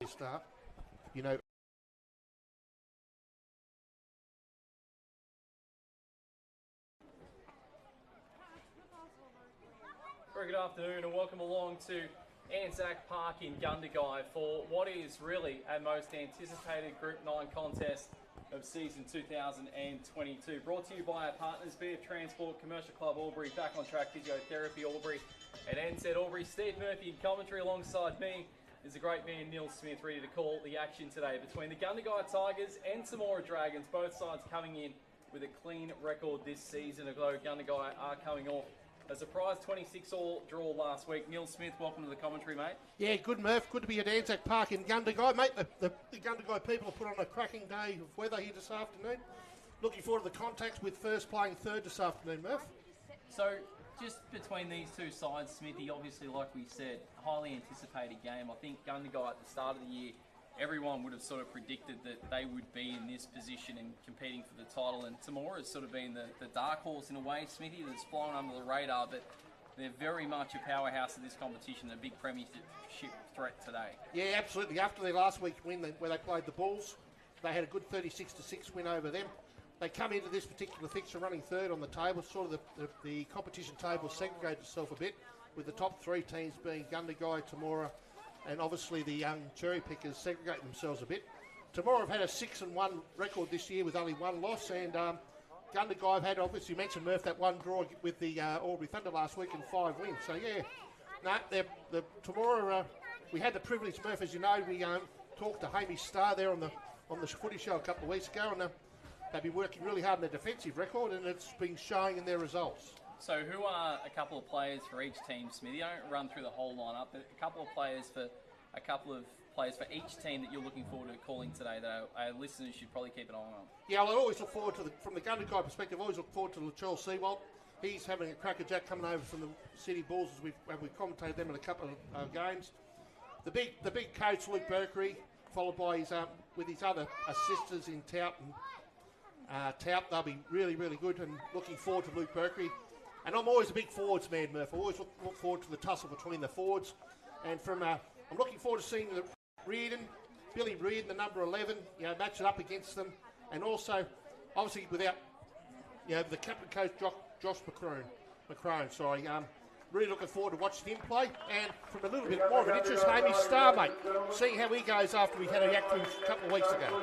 star. You know, Very good afternoon and welcome along to Anzac Park in Gundagai for what is really our most anticipated Group 9 contest of season 2022. Brought to you by our partners, be it Transport, Commercial Club Albury, Back on Track Physiotherapy Albury and NZ Albury. Steve Murphy in commentary alongside me is the great man Neil Smith, ready to call the action today between the Gundagai Tigers and Temora Dragons, both sides coming in with a clean record this season, although Gundagai are coming off a surprise 26-all draw last week. Neil Smith, welcome to the commentary, mate. yeah, good Murph. Good to be at Anzac Park in Gundagai. Mate, the Gundagai people have put on a cracking day of weather here this afternoon. Looking forward to the contacts with first playing third this afternoon, Murph. So, just between these two sides, Smithy, obviously, like we said, highly anticipated game. I think Gundagai at the start of the year, everyone would have sort of predicted that they would be in this position and competing for the title, and Temora has sort of been the dark horse in a way, Smithy, that's flown under the radar, but they're very much a powerhouse of this competition, a big premiership threat today. Yeah, absolutely. After their last week's win where they played the Bulls, they had a good 36-6 win over them. They come into this particular fixture running third on the table. Sort of the competition table segregated itself a bit, with the top three teams being Gundagai, Temora, and obviously the young cherry pickers segregate themselves a bit. Temora have had a 6-1 record this year with only one loss, and Gundagai have had, obviously you mentioned Murph, that one draw with the Albury Thunder last week and 5 wins. So yeah, the Temora, we had the privilege, Murph, as you know, we talked to Hamish Starr there on the footy show a couple of weeks ago, and they've been working really hard on their defensive record, and it's been showing in their results. So who are a couple of players for each team, Smithy? I don't run through the whole lineup, but a couple of players for each team that you're looking forward to calling today that our listeners should probably keep an eye on. Yeah, well, I always look forward to, from the Gundagai perspective, I always look forward to Latrell Seawald. He's having a crackerjack coming over from the City Bulls as we've commentated them in a couple of games. The big coach, Luke Berkery, followed by his with his other assistants in Tout and Tout. They'll be really, really good, and looking forward to Luke Berkery. And I'm always a big forwards man, Murph. I always look forward to the tussle between the forwards. And I'm looking forward to seeing Billy Reardon, the number 11, match it up against them. And also, obviously, without, the captain coach, Josh McCrone. Really looking forward to watching him play. And from a little bit more of an interest, Hamish Starr, mate. Seeing how he goes after we had a yak a couple of weeks ago.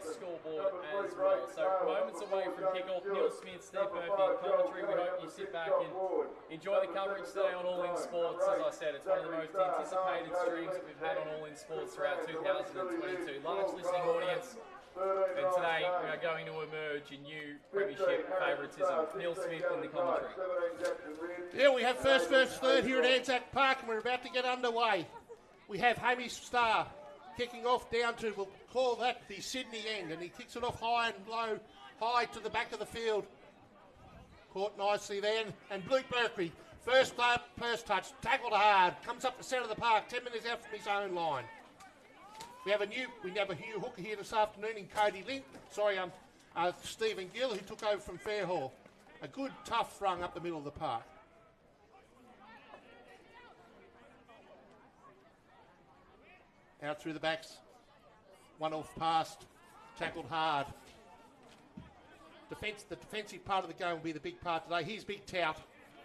Scoreboard as well. So moments away from kickoff, Neil Smith, Steve Murphy in commentary. We hope you sit back and enjoy the coverage today on All In Sports. As I said, it's one of the most anticipated streams that we've had on All In Sports throughout 2022. Large listening audience. And today we are going to emerge a new premiership favouritism. Neil Smith in the commentary. Yeah, we have first, third here at Anzac Park, and we're about to get underway. We have Hamish Starr kicking off down to, we'll call that the Sydney end, and he kicks it off high and low, high to the back of the field. Caught nicely then, and Luke Berkery, first touch, tackled hard, comes up the centre of the park, 10 minutes out from his own line. We have a new hooker here this afternoon in Cody Lynn. Stephen Gill, who took over from Fairhall. A good, tough rung up the middle of the park. Out through the backs. One off past. Tackled hard. The defensive part of the game will be the big part today. Here's Big Tout.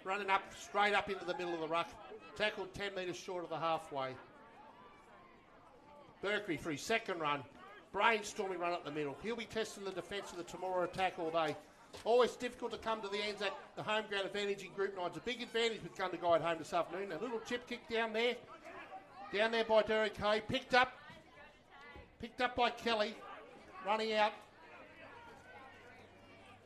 Running up, straight up into the middle of the ruck. Tackled 10 metres short of the halfway. Berkery for his second run. Brainstorming run up the middle. He'll be testing the defence of the Temora attack all day. Always difficult to come to the Anzac, the home ground advantage in Group 9. It's a big advantage with Gundagai at home this afternoon. A little chip kick down there. Down there by Derek Hay. Picked up by Kelly. Running out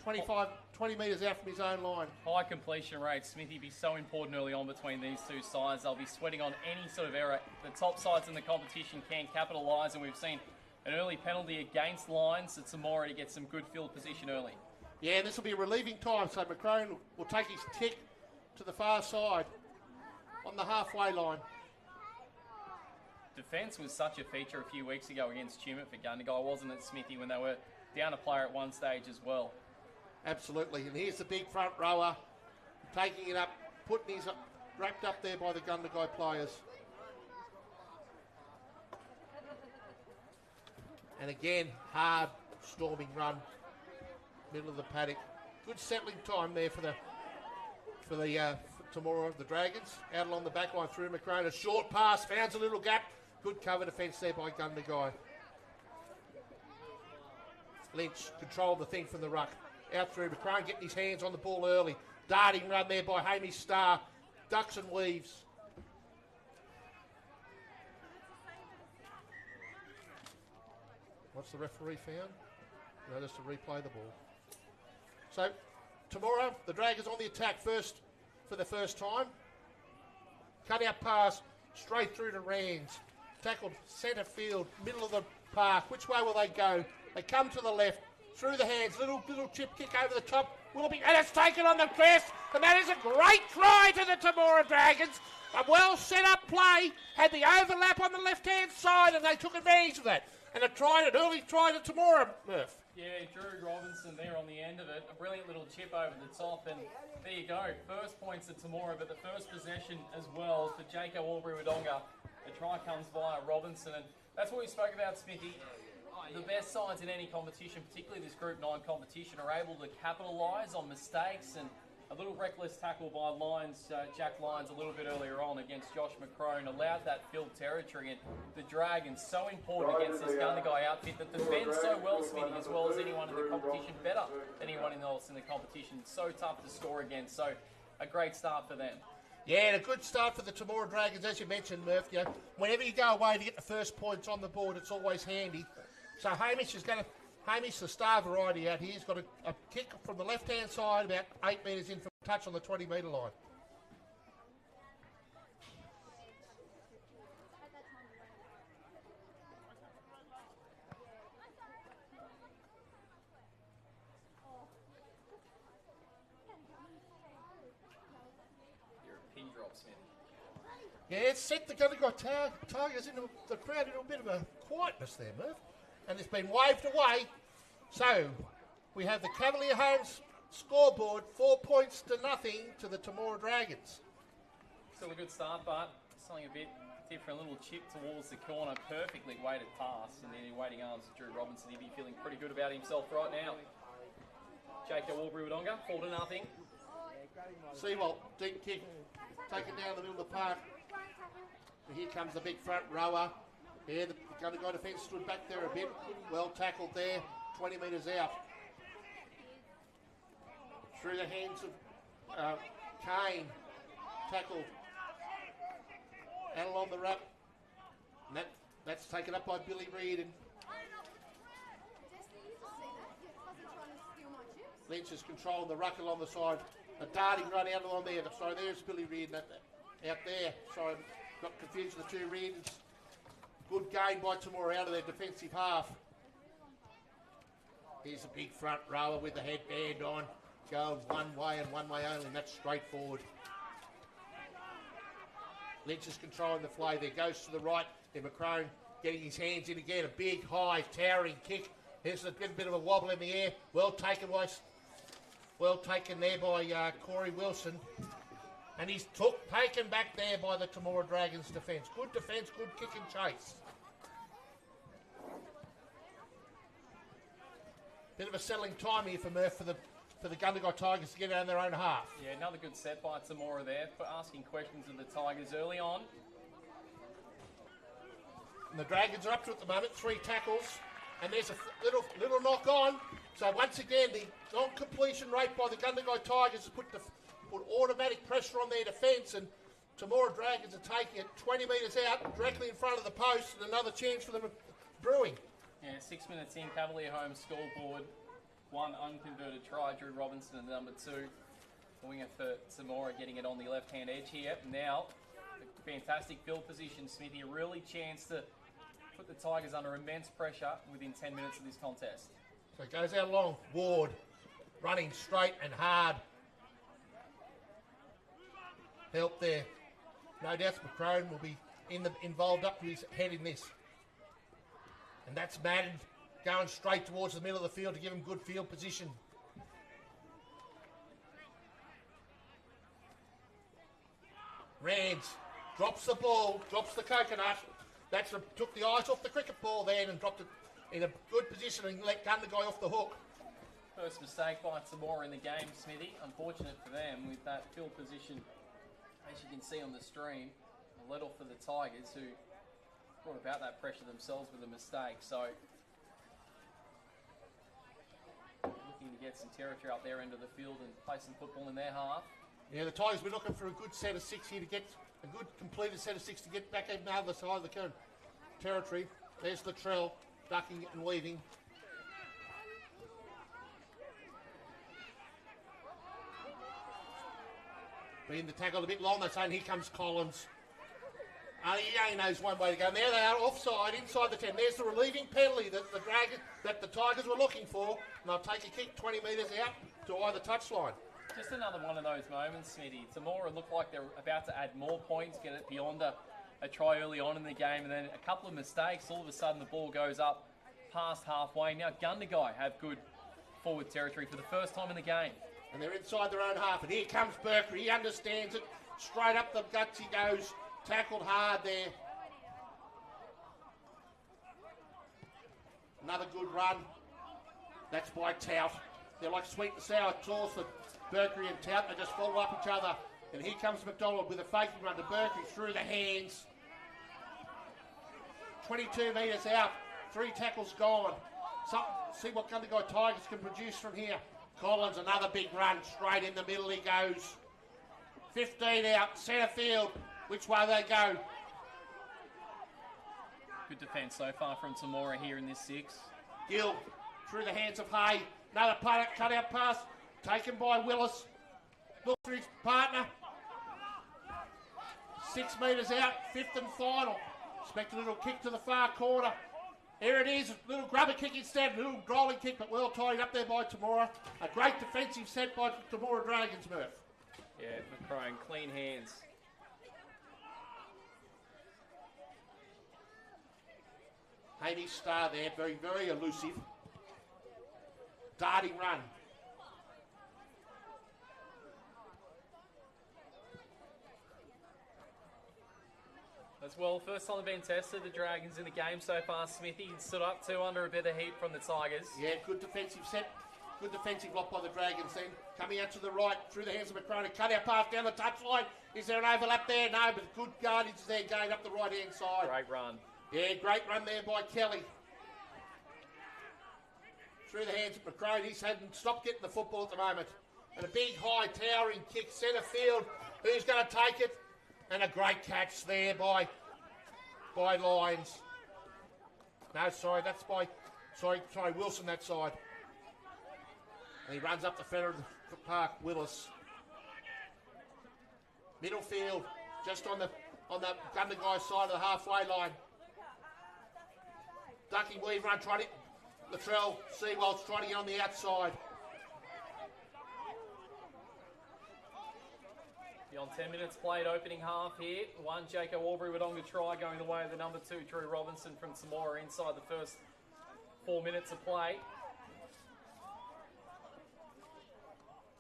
20 metres out from his own line. High completion rate. Smithy be so important early on between these two sides. They'll be sweating on any sort of error. The top sides in the competition can capitalise, and we've seen an early penalty against Lions to Temora to get some good field position early. Yeah, and this will be a relieving time, so McCrone will take his tick to the far side on the halfway line. Defence was such a feature a few weeks ago against Tumut for Gundagai, wasn't it, Smithy, when they were down a player at one stage as well? Absolutely, and here's the big front rower, taking it up, putting his wrapped up there by the Gundagai players. And again, hard storming run, middle of the paddock. Good settling time there for Temora, the Dragons. Out along the back line through McCrone. A short pass, founds a little gap. Good cover defence there by Gundagai. Lynch controlled the thing from the ruck. Out through McCrone, getting his hands on the ball early. Darting run there by Hamish Starr. Ducks and weaves. What's the referee found? No, just to replay the ball. So, Temora, the Dragons on the attack first for the first time. Cut out pass, straight through to Rands. Tackled centre field, middle of the park. Which way will they go? They come to the left, through the hands, little chip kick over the top. Will it be? And it's taken on the crest, and that is a great try to the Temora Dragons. A well set up play, had the overlap on the left hand side, and they took advantage of that. And an early try to Temora, Murph. Yeah, Drew Robinson there on the end of it. A brilliant little chip over the top, and there you go. First points to Temora, but the first possession as well for Jacob Aubrey-Wodonga. The try comes via Robinson, and that's what we spoke about, Smithy. The best sides in any competition, particularly this Group 9 competition, are able to capitalise on mistakes, and a little reckless tackle by Jack Lyons a little bit earlier on against Josh McCrone allowed that filled territory, and the Dragons so important against this Gundagai outfit that defends so well, Smithy, as well as anyone in the competition, better than anyone else in the competition. So tough to score against, so a great start for them. Yeah, and a good start for the Temora Dragons, as you mentioned, Murph. You know, whenever you go away to get the first points on the board, it's always handy. So Hamish, the star variety out here, has got a kick from the left-hand side, about 8 metres in from touch on the 20-metre line. You're a pin drop, Smith. Yeah, it's set the Gundagai Tigers into the crowd into a bit of a quietness there, Murph. And it's been waved away. So, we have the Cavalier Homes scoreboard, 4 points to nothing to the Temora Dragons. Still a good start, but something a bit different. A little chip towards the corner, perfectly weighted pass, and then in waiting arms of Drew Robinson. He'd be feeling pretty good about himself right now. Jacob Aubrey-Wodonga, 4-0. Seawalt, deep kick, taken down the middle of the park. And here comes the big front rower. Yeah, the Gundagai defence stood back there a bit. Well tackled there, 20 metres out. Through the hands of Kane. Tackled. Out along the ruck. And that's taken up by Billy Reid. And Lynch is controlling the ruck along the side. A darting run out along there. Sorry, there's Billy Reid out there. Sorry, got confused with the two Reids. Good gain by Temora out of their defensive half. Here's a big front rower with the headband on. Goes one way and one way only, and that's straightforward. Lynch is controlling the fly there. Goes to the right. Then McCrone getting his hands in again. A big, high, towering kick. There's a bit of a wobble in the air. Well taken there by Corey Wilson. And he's taken back there by the Temora Dragons defence. Good defence, good kick and chase. Bit of a settling time here for Murph for the Gundagai Tigers to get out in their own half. Yeah, another good set by Temora there for asking questions of the Tigers early on. And the Dragons are up to at the moment, 3 tackles. And there's a little knock on. So once again, the non-completion rate by the Gundagai Tigers has put automatic pressure on their defence, and Temora Dragons are taking it 20 metres out, directly in front of the post, and another chance for them brewing. Yeah, 6 minutes in, Cavalier Home scoreboard. one unconverted try, Drew Robinson, and number 2, the winger for Temora, getting it on the left-hand edge here. Now, a fantastic field position, Smithy. A really chance to put the Tigers under immense pressure within 10 minutes of this contest. So it goes out long. Ward running straight and hard. Help there. No doubt McCrone will be involved up to his head in this. And that's Madden going straight towards the middle of the field to give him good field position. Rands drops the ball, drops the coconut. Took the eyes off the cricket ball then and dropped it in a good position and let Gundagai off the hook. First mistake by Temora in the game, Smithy. Unfortunate for them with that field position, as you can see on the stream. A let off for the Tigers, who brought about that pressure themselves with a mistake. So, looking to get some territory up their end of the field and play some football in their half. Yeah, the Tigers were looking for a good set of 6 here to get a good completed set of 6 to get back over the other side of the territory. There's the Trell, ducking and weaving. Being the tackle a bit long, they're saying here comes Collins. He only knows one way to go. And there they are, offside, inside the 10. There's the relieving penalty that the Tigers were looking for. And they'll take a kick 20 metres out to either touchline. Just another one of those moments, Smitty. Temora looked like they're about to add more points, get it beyond a try early on in the game, and then a couple of mistakes. All of a sudden, the ball goes up past halfway. Now, Gundagai have good forward territory for the first time in the game. And they're inside their own half. And here comes Burker. He understands it. Straight up the guts he goes. Tackled hard there. Another good run. That's by Tout. They're like sweet and sour toss. Berkery and Tout, they just follow up each other. And here comes McDonald with a faking run to Berkery through the hands. 22 metres out. 3 tackles gone. See what Gundagai Tigers can produce from here. Collins, another big run. Straight in the middle he goes. 15 out, centre field. Which way they go? Good defence so far from Temora here in this 6. Gill through the hands of Hay. Another cut-out pass taken by Willis. Look for his partner. 6 metres out, 5th and final. Expect a little kick to the far corner. Here it is, a little grubber kick instead, a little rolling kick, but well tied up there by Temora. A great defensive set by Temora Dragons, Murph. Yeah, McCrone, clean hands. Haney Star there, very, very elusive. Darting run. As well, first time they've been tested, the Dragons in the game so far. Smithy stood up 2 under a bit of heat from the Tigers. Yeah, good defensive set. Good defensive block by the Dragons then. Coming out to the right, through the hands of McCrone. Cut out pass down the touchline. Is there an overlap there? No, but good guardage there going up the right-hand side. Great run. Yeah, great run there by Kelly. Through the hands of McCrone. He's hadn't stopped getting the football at the moment. And a big, high, towering kick, centre field. Who's going to take it? And a great catch there by Lyons. No, sorry, that's by... Sorry, Wilson that side. And he runs up the centre of the park, Willis. Middle field, just on the Gundagai side of the halfway line. Ducking Weaver run, trying to... Latrell Seawald's trying to get on the outside. Beyond 10 minutes played, opening half here. 1 Jacob Aubrey Wodonga try going the way of the number 2 Drew Robinson from Temora inside the first 4 minutes of play.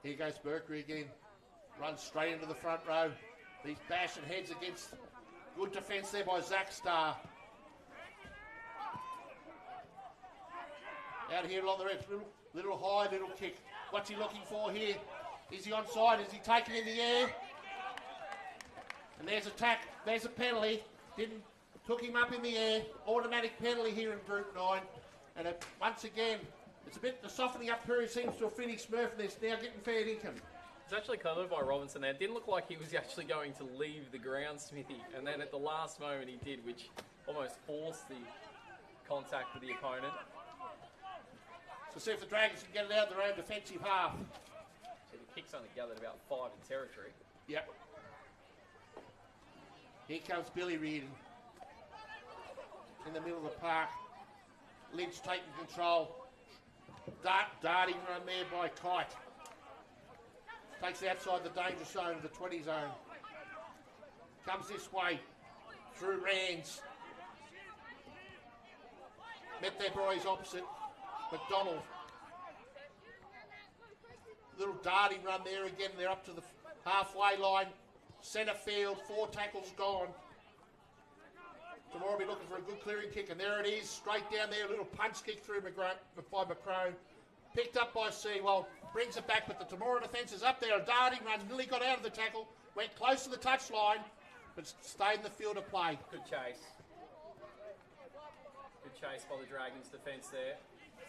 Here goes Berkery again. Runs straight into the front row. These bashing heads against good defence there by Zach Starr. Out here along the edge, little high, little kick. What's he looking for here? Is he onside? Is he taken in the air? And there's a tack. There's a penalty. Took him up in the air. Automatic penalty here in Group 9. And once again, it's a bit, the softening up period seems to have finished. Murphy, they're now getting fair income. It's actually covered by Robinson there. It didn't look like he was actually going to leave the ground, Smithy. And then at the last moment he did, which almost forced the contact with the opponent. to see if the Dragons can get it out of their own defensive half. So the kick's only gathered about 5 in territory. Yep. Here comes Billy Reardon. In the middle of the park. Lynch taking control. Darting run there by Kite. Takes it outside the danger zone of the 20 zone. Comes this way. Through Rands. Met their boys opposite. McDonald. Little darting run there again. They're up to the halfway line. Centre field. 4 tackles gone. Temora will be looking for a good clearing kick, and there it is. Straight down there. A little punch kick through by Macrone. Picked up by Sewell. Brings it back, but the Temora defence is up there. A darting run. Nearly got out of the tackle. Went close to the touchline, but stayed in the field of play. Good chase. Good chase by the Dragons defence there.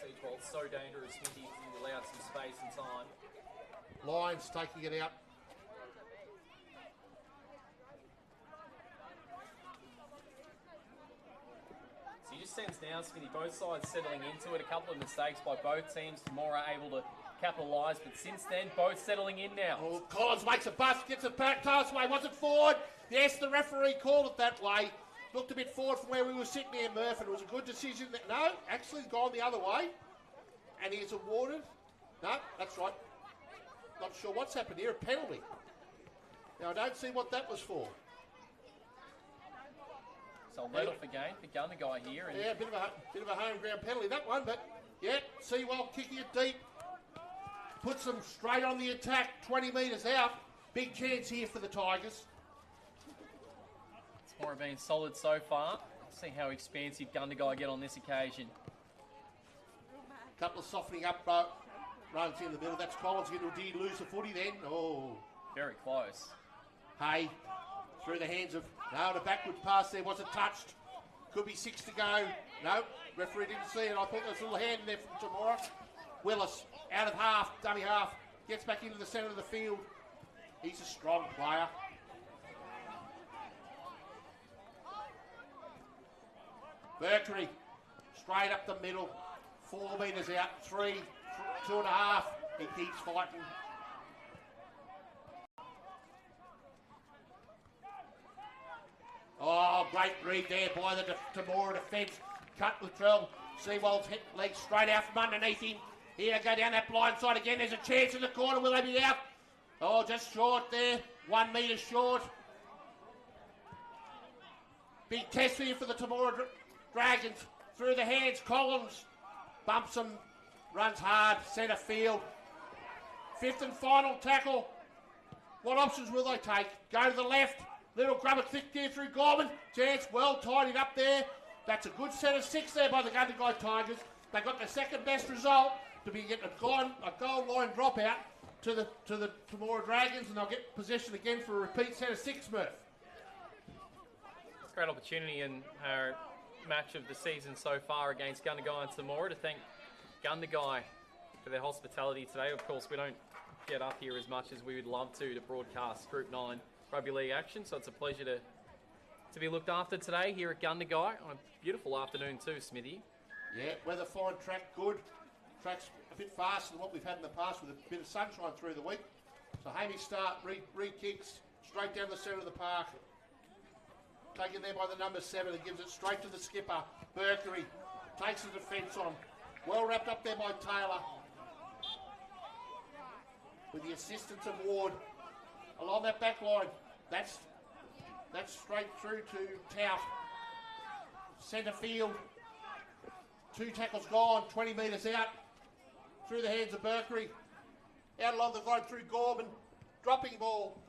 Seachwald's so dangerous. He's allowed some space and time. Lions taking it out. So you just sense now, Smithy, both sides settling into it. A couple of mistakes by both teams. Temora able to capitalise, but since then, both settling in now. Oh, Collins makes a bust, gets it back, pass away. Was it forward? Yes, the referee called it that way. Looked a bit forward from where we were sitting near Murph, and it was a good decision. No, actually gone the other way. And he's awarded. No, that's right. Not sure what's happened here. A penalty. Now, I don't see what that was for. So let off again for Gundagai here. And yeah, a bit of a home ground penalty, that one. But, yeah, Sewell kicking it deep. Puts them straight on the attack, 20 metres out. Big chance here for the Tigers. Temora been solid so far. Let's see how expansive Gundagai get on this occasion. Couple of softening up runs in the middle. That's Collins. Did he lose the footy then? Oh. Very close. Hay through the hands of... No, the backward pass there wasn't touched. Could be 6 to go. No, referee didn't see it. I thought there was a little hand in there from Temora. Willis out of half, dummy half. Gets back into the centre of the field. He's a strong player. Mercury, straight up the middle. 4 metres out, 3, 2.5. He keeps fighting. Oh, great read there by the Temora defence. Cut Latrell. Sewell's leg straight out from underneath him. Here, go down that blind side again. There's a chance in the corner. Will they be out? Oh, just short there. 1 metre short. Big test here for the Temora Dragons. Through the hands, Collins. Bumps him. Runs hard. Centre field. 5th and final tackle. What options will they take? Go to the left. Little grubber thick there through Gorman. Chance well tidied up there. That's a good set of 6 there by the Gundagai Tigers. They got their second best result to be getting a goal line dropout to the Temora Dragons, and they'll get possession again for a repeat set of 6, Murph. It's a great opportunity in our match of the season so far against Gundagai and Temora to thank Gundagai for their hospitality today. Of course, we don't get up here as much as we would love to broadcast Group 9 Rugby League action, so it's a pleasure to be looked after today here at Gundagai on a beautiful afternoon too, Smithy. Yeah, weather fine, track good. Track's a bit faster than what we've had in the past with a bit of sunshine through the week. So Hamish start, re-kicks, straight down the centre of the park. Taken there by the number 7 and gives it straight to the skipper. Mercury takes the defence on. Well wrapped up there by Taylor. With the assistance of Ward. Along that back line. That's straight through to Tout. Centre field. 2 tackles gone, 20 metres out. Through the hands of Mercury. Out along the line through Gorman. Dropping ball.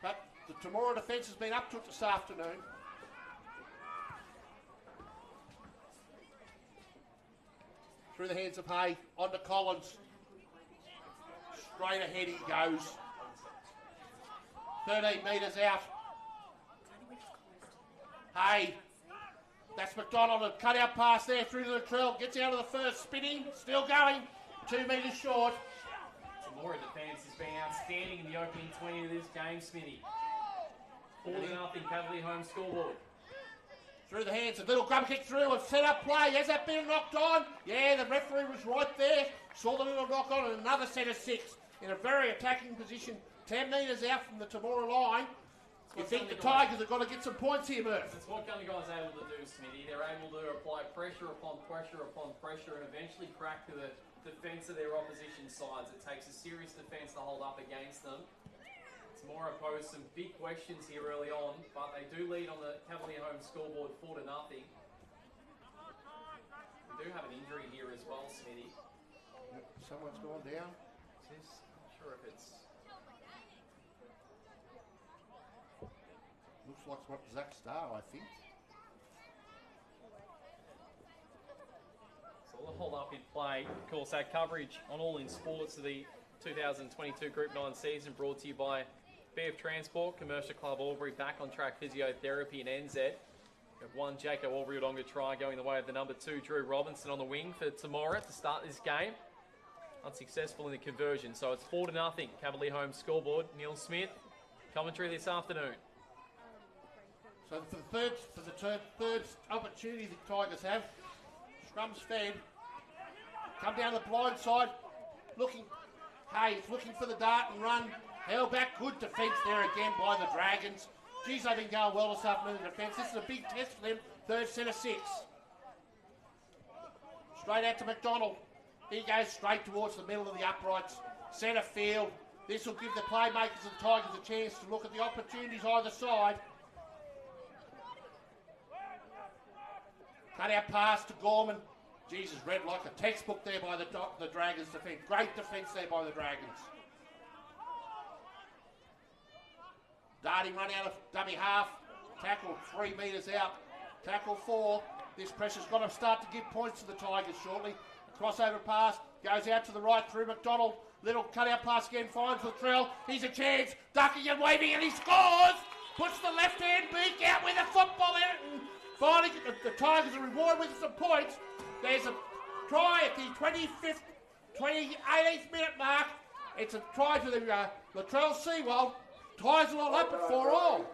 But the Temora defence has been up to it this afternoon. Through the hands of Hay. On to Collins. Straight ahead he goes. 13 metres out. Hay. That's McDonald, a cut-out pass there through to the trail. Gets out of the first, spinning, still going. 2 metres short. Temora defence has been outstanding in the opening 20 of this game, Smithy. 4-0 Cavalier home scoreboard. Through the hands, a little grub kick through, a set up play. Has that been knocked on? Yeah, the referee was right there. Saw the little knock on and another set of 6 in a very attacking position. 10 metres out from the Temora line. You think the Tigers have got to get some points here, Murph? It's what Gundagai's able to do, Smithy. They're able to apply pressure upon pressure upon pressure and eventually crack to the defence of their opposition sides. It takes a serious defence to hold up against them. Temora posed some big questions here early on, but they do lead on the Cavalier home scoreboard 4-0. We do have an injury here as well, Smithy. Yep, someone's gone down. Not sure if it's... Looks like what Zach Starr, I think. So we'll hold up in play. Of course, our coverage on All In Sports of the 2022 Group 9 season brought to you by BF Transport, Commercial Club Albury, Back on Track Physiotherapy and Anzac. We have one Jacob Albury-Wodonga try going the way of the number 2 Drew Robinson on the wing for Temora to start this game. Unsuccessful in the conversion, so it's 4-0. Cavalier home scoreboard. Neil Smith, commentary this afternoon. So for the third opportunity the Tigers have, scrums fed, come down the blind side, looking for the dart and run, held back, good defence there again by the Dragons. Geez, they've been going well this afternoon in defence. This is a big test for them, third set of 6. Straight out to McDonald. He goes straight towards the middle of the uprights, centre field. This will give the playmakers of the Tigers a chance to look at the opportunities either side. Cut out pass to Gorman. Jesus, read like a textbook there by the Dragons defence. Great defence there by the Dragons. Darty run out of dummy half. Tackle 3 metres out. Tackle 4. This pressure's got to start to give points to the Tigers shortly. Crossover pass. Goes out to the right through McDonald. Little cut out pass again. Finds Latrell. He's a chance. Ducking and waving and he scores. Puts the left hand beak out with a football in it. And finally, the Tigers are rewarded with some points. There's a try at the 18th minute mark. It's a try to the Latrell Sewell. Ties it all up at 4-all.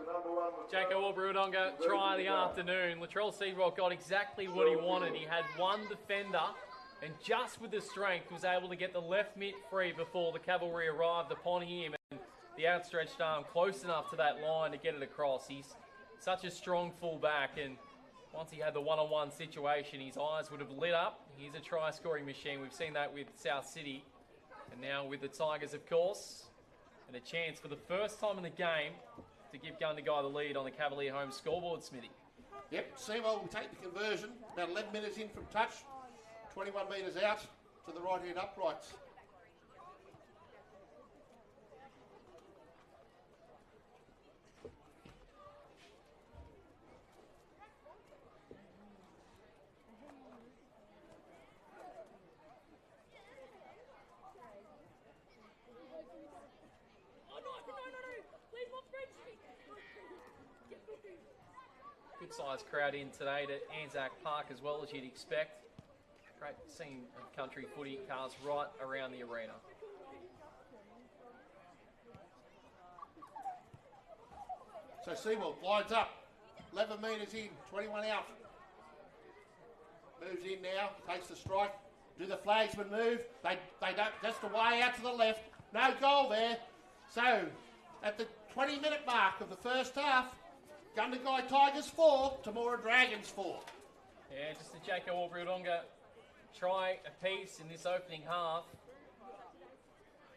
Jacob Albury-Wodonga try of the afternoon. Latrell Sewell got exactly what he wanted. He had one defender and just with the strength was able to get the left mitt free before the cavalry arrived upon him and the outstretched arm close enough to that line to get it across. He's such a strong fullback and once he had the one-on-one situation, his eyes would have lit up. He's a try-scoring machine. We've seen that with South City. And now with the Tigers, of course. And a chance for the first time in the game to give Gundagai the lead on the Cavalier home scoreboard, Smithy. Yep, Sewell will take the conversion. About 11 minutes in from touch. 21 metres out to the right-hand uprights. Good sized crowd in today to Anzac Park as well as you'd expect. Great scene of country footy, cars right around the arena. So Sewell lines up, 11 metres in, 21 out. Moves in now, takes the strike. Do the flagsmen move? They don't, just away out to the left. No goal there. So, at the 20-minute mark of the first half, Gundagai Tigers 4, Temora Dragons 4. Yeah, just a Jacob Albury-Wodonga try apiece in this opening half.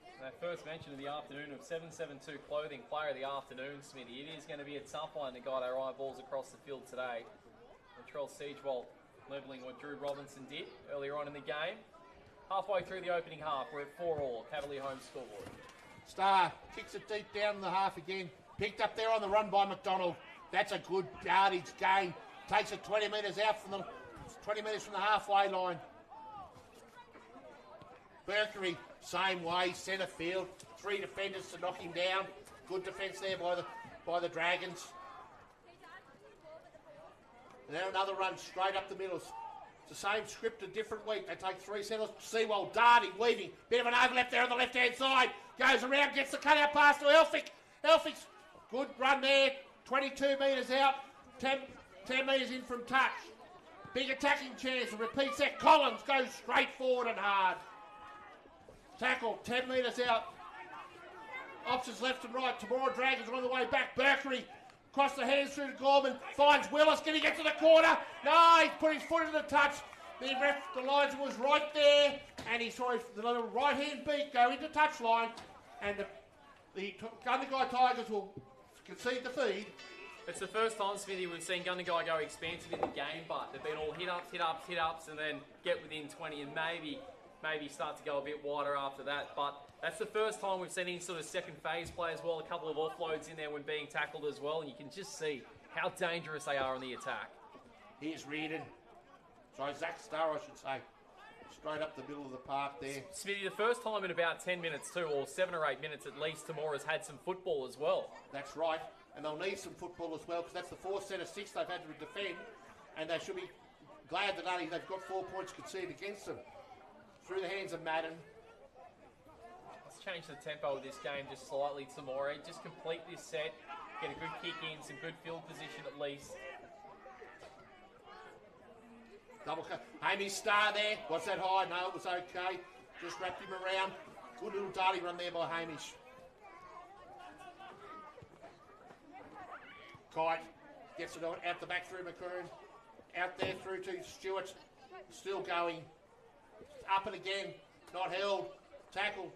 And our first mention of the afternoon of 772 Clothing Player of the Afternoon, Smithy. It is going to be a tough one to guide our eyeballs across the field today. Latrell Sewell levelling what Drew Robinson did earlier on in the game. Halfway through the opening half, we're at 4-all, Cavalier home scoreboard. Star kicks it deep down in the half again. Picked up there on the run by McDonald. That's a good yardage gain. Takes it 20 metres out from the 20 metres from the halfway line. Mercury, same way, centre field. 3 defenders to knock him down. Good defence there by the Dragons. And then another run straight up the middle. It's the same script, a different week. They take 3 centres. Sewell darting, weaving. Bit of an overlap there on the left-hand side. Goes around, gets the cut-out pass to Elphick. Elphick's good run there. 22 metres out. 10 metres in from touch. Big attacking chance, and repeats that. Collins goes straight forward and hard. Tackle, 10 metres out. Options left and right. Temora Dragons are on the way back. Berkery across the hands through to Gorman. Finds Willis. Can he get to the corner? No, he's put his foot in the touch. The linesman was right there, and he saw the little right-hand beat go into touchline, and the Gundagai Tigers will concede the feed. It's the first time, Smithy, we've seen Gundagai go expansive in the game, but they've been all hit-ups, and then get within 20 and maybe start to go a bit wider after that. But that's the first time we've seen any sort of second phase play as well, a couple of offloads in there when being tackled as well, and you can just see how dangerous they are on the attack. Here's Reardon. Sorry, Zach Starr, I should say. Straight up the middle of the park there. Smithy, the first time in about 10 minutes too, or 7 or 8 minutes at least, Temora's had some football as well. That's right. And they'll need some football as well, because that's the fourth set of 6 they've had to defend, and they should be glad that only they've got 4 points conceded against them. Through the hands of Madden. Let's change the tempo of this game just slightly, Temora. Just complete this set, get a good kick in, some good field position at least. Double cut. Hamish Star there. Was that high? No, it was okay. Just wrapped him around. Good little darty run there by Hamish. Kite gets it out the back through McCroom. Out there through to Stewart. Still going. Up and again. Not held. Tackle.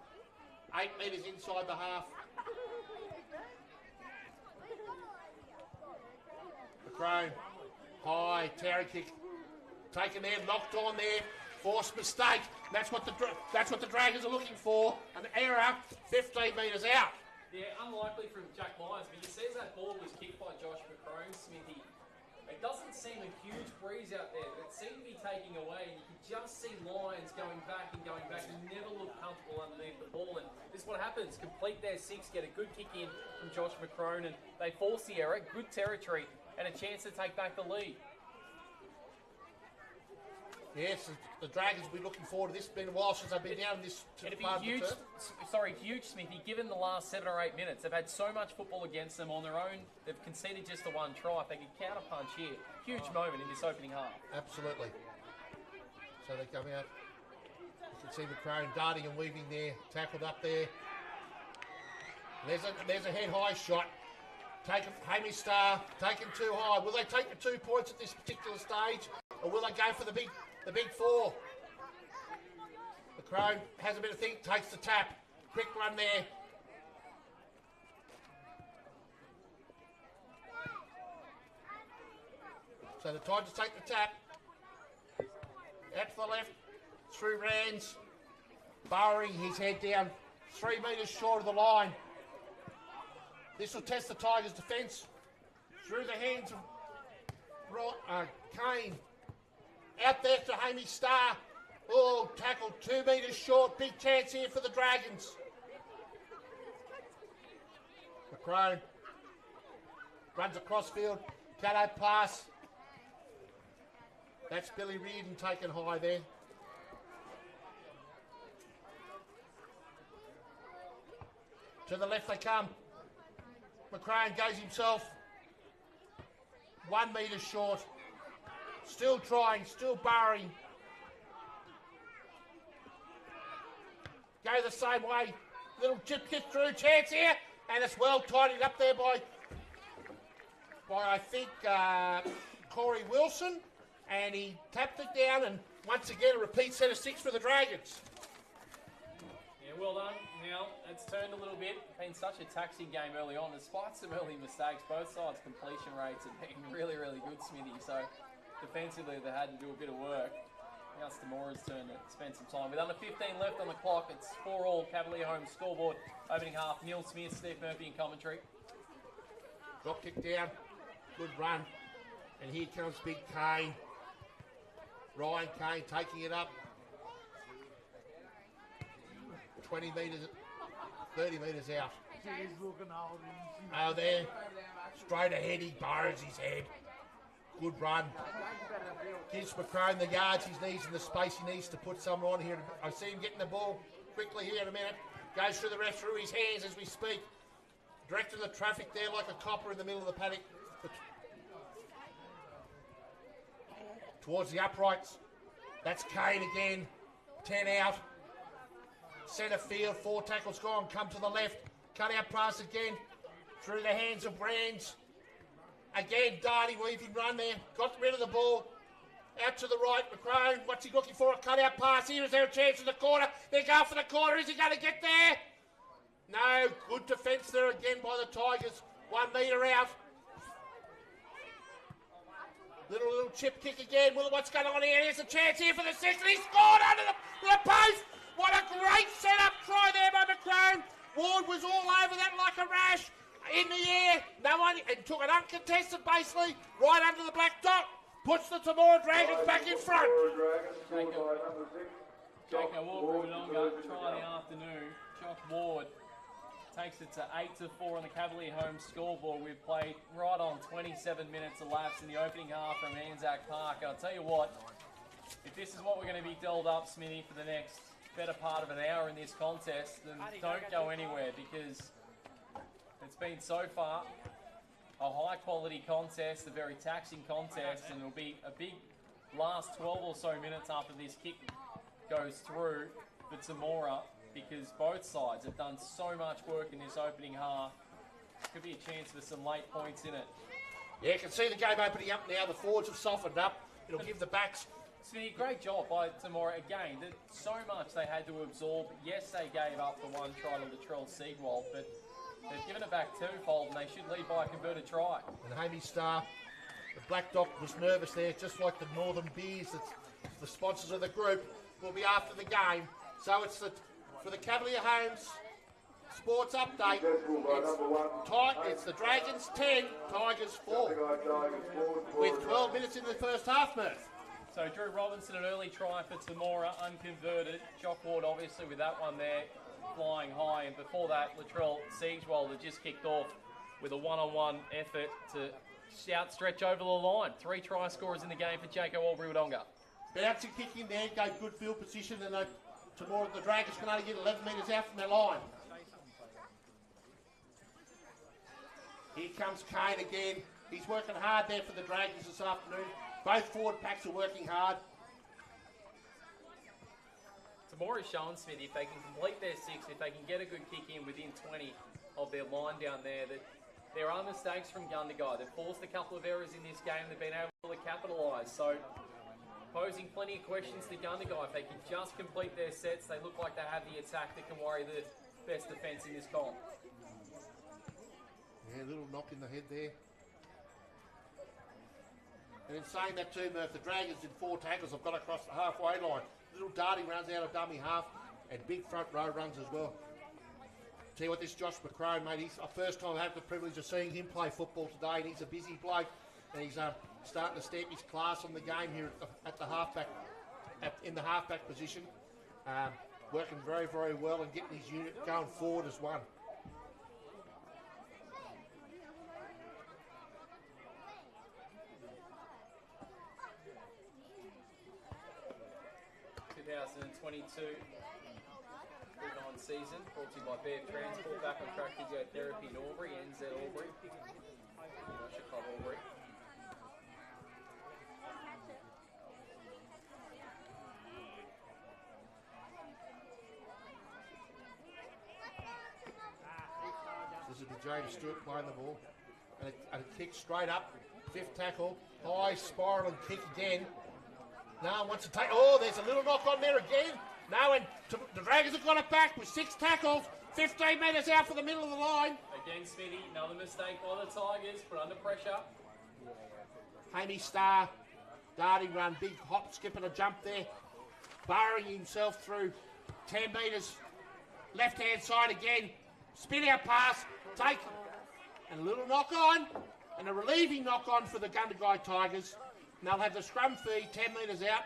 8 metres inside the half. McCrone. High. Terry kick. Taken there. Knocked on there. Forced mistake. That's what the Dragons are looking for. An error. 15 metres out. Yeah, unlikely from Jack Lyons, but he says that ball was kicked by Josh McCrone, Smithy. It doesn't seem a huge breeze out there, but it seemed to be taking away, and you could just see Lyons going back. He never looked comfortable underneath the ball, and this is what happens. Complete their 6, get a good kick in from Josh McCrone, and they force the error, good territory, and a chance to take back the lead. Yes, the Dragons will be looking forward to this. It's been a while since they've been down this It'd part be huge, of the turf. huge, Smithy, given the last 7 or 8 minutes. They've had so much football against them on their own. They've conceded just the 1 try. If they could counter-punch here, huge moment in this opening half. Absolutely. So they come out. You can see McCrone darting and weaving there, tackled up there. There's a head-high shot. Taken, Hamish Star, taken too high. Will they take the 2 points at this particular stage, or will they go for the big 4? McCrone has a bit of think, takes the tap. Quick run there. So the Tigers take the tap. Out to the left, through Rands. Burrowing his head down 3 metres short of the line. This will test the Tigers' defence. Through the hands of Kane. Out there to Hamish Star. Oh, tackled 2 metres short. Big chance here for the Dragons. McCrone runs across field. Caddo pass. That's Billy Reardon taken high there. To the left they come. McCrone goes himself 1 metre short. Still trying, still burrowing. Go the same way. Little chip kick through, chance here. And it's well tidied up there by I think, Corey Wilson. And he tapped it down, and once again a repeat set of 6 for the Dragons. Yeah, well done. Now, it's turned a little bit. Been such a taxing game early on. Despite some early mistakes, both sides' completion rates have been really, really good, Smithy. So, defensively, they had to do a bit of work. Now it's Temora's turn to spend some time. With under 15 left on the clock, it's 4-all Cavalier home scoreboard. Opening half, Neil Smith, Steve Murphy in commentary. Drop kick down. Good run. And here comes Big Kane. Ryan Kane taking it up. 20 metres, 30 metres out. Oh, there. Straight ahead, he burrows his head. Good run. Gives McCrone the yards he needs and the space he needs to put some on here. I see him getting the ball quickly here in a minute. Goes through the ref through his hands as we speak. Directing the traffic there like a copper in the middle of the paddock. towards the uprights. That's Kane again. 10 out. Centre field, 4 tackles gone. Come to the left. Cut out pass again. Through the hands of Brands. Again, Darty weaving run there. Got rid of the ball. Out to the right, McCrone. What's he looking for? A cut-out pass. Here is there a chance in the corner. They're going for the corner. Is he going to get there? No. Good defence there again by the Tigers. 1 metre out. Little chip kick again. Well, what's going on here? Here's a chance here for the six. And he scored under the post. What a great setup try there by McCrone. Ward was all over that like a rash. In the air. No one, and took it uncontested basically. Right under the black dot. Puts the Temora Dragons back in front. Jacob Ward try in the afternoon. Jock Ward takes it to 8-4 on the Cavalier home scoreboard. We've played right on 27 minutes elapsed in the opening half from Anzac Park. I'll tell you what, if this is what we're going to be dolled up, Smithy, for the next better part of an hour in this contest, then don't go anywhere, because it's been so far a high quality contest, a very taxing contest, and it'll be a big last 12 or so minutes after this kick goes through for Temora, because both sides have done so much work in this opening half. Could be a chance for some late points in it. Yeah, you can see the game opening up now. The forwards have softened up. It'll give the backs. Smithy, great job by Temora again. So much they had to absorb. Yes, they gave up the one try to Latrell Seagwald, but they've given it back twofold, and they should lead by a converted try. And Hammy Star, the Black Dog was nervous there, just like the Northern Beers, that's the sponsors of the group, will be after the game. So it's for the Cavalier Homes Sports Update. It's the Dragons 10, Tigers 4, with 12 minutes in the first half, Murph. So Drew Robinson, an early try for Temora, unconverted. Jock Ward obviously with that one there, flying high, and before that Latrell Seagwald had just kicked off with a one-on-one effort to outstretch over the line. 3 try scorers in the game for Jacob Albury-Wodonga. Bouncing kick in there, gave good field position, and Temora, the Dragons can only get 11 metres out from their line. Here comes Kane again. He's working hard there for the Dragons this afternoon. Both forward packs are working hard. Temora is showing, Smithy, if they can complete their 6, if they can get a good kick in within 20 of their line down there, that there are mistakes from Gundagai. They've forced a couple of errors in this game. They've been able to capitalise. So, posing plenty of questions to Gundagai. If they can just complete their sets, they look like they have the attack that can worry the best defence in this comp. Yeah, a little knock in the head there. And in saying that too, Murph, the Dragons did 4 tackles. I've got across the halfway line. Little Darty runs out of dummy half, and big front row runs as well. Tell you what, this Josh McCrone, mate, he's the first time I have the privilege of seeing him play football today, and he's a busy bloke, and he's starting to stamp his class on the game here at the halfback, in the halfback position. Working very, very well and getting his unit going forward as one. Season, brought to you by Bear Transport, back on track physiotherapy in Albury, NZ Albury, Russia Club Albury. This is the James Stewart playing the ball, and a kick straight up, 5th tackle, high spiralling kick again. Now wants to take, oh, there's a little knock on there again. No, and the Dragons have got it back with 6 tackles, 15 metres out for the middle of the line. Again, Smithy, another mistake by the Tigers, put under pressure. Hammy Star, darting run, big hop, skip and a jump there. Burrowing himself through 10 metres, left-hand side again. Spin out pass, take, and a little knock on, and a relieving knock on for the Gundagai Tigers. And they'll have the scrum fee 10 metres out.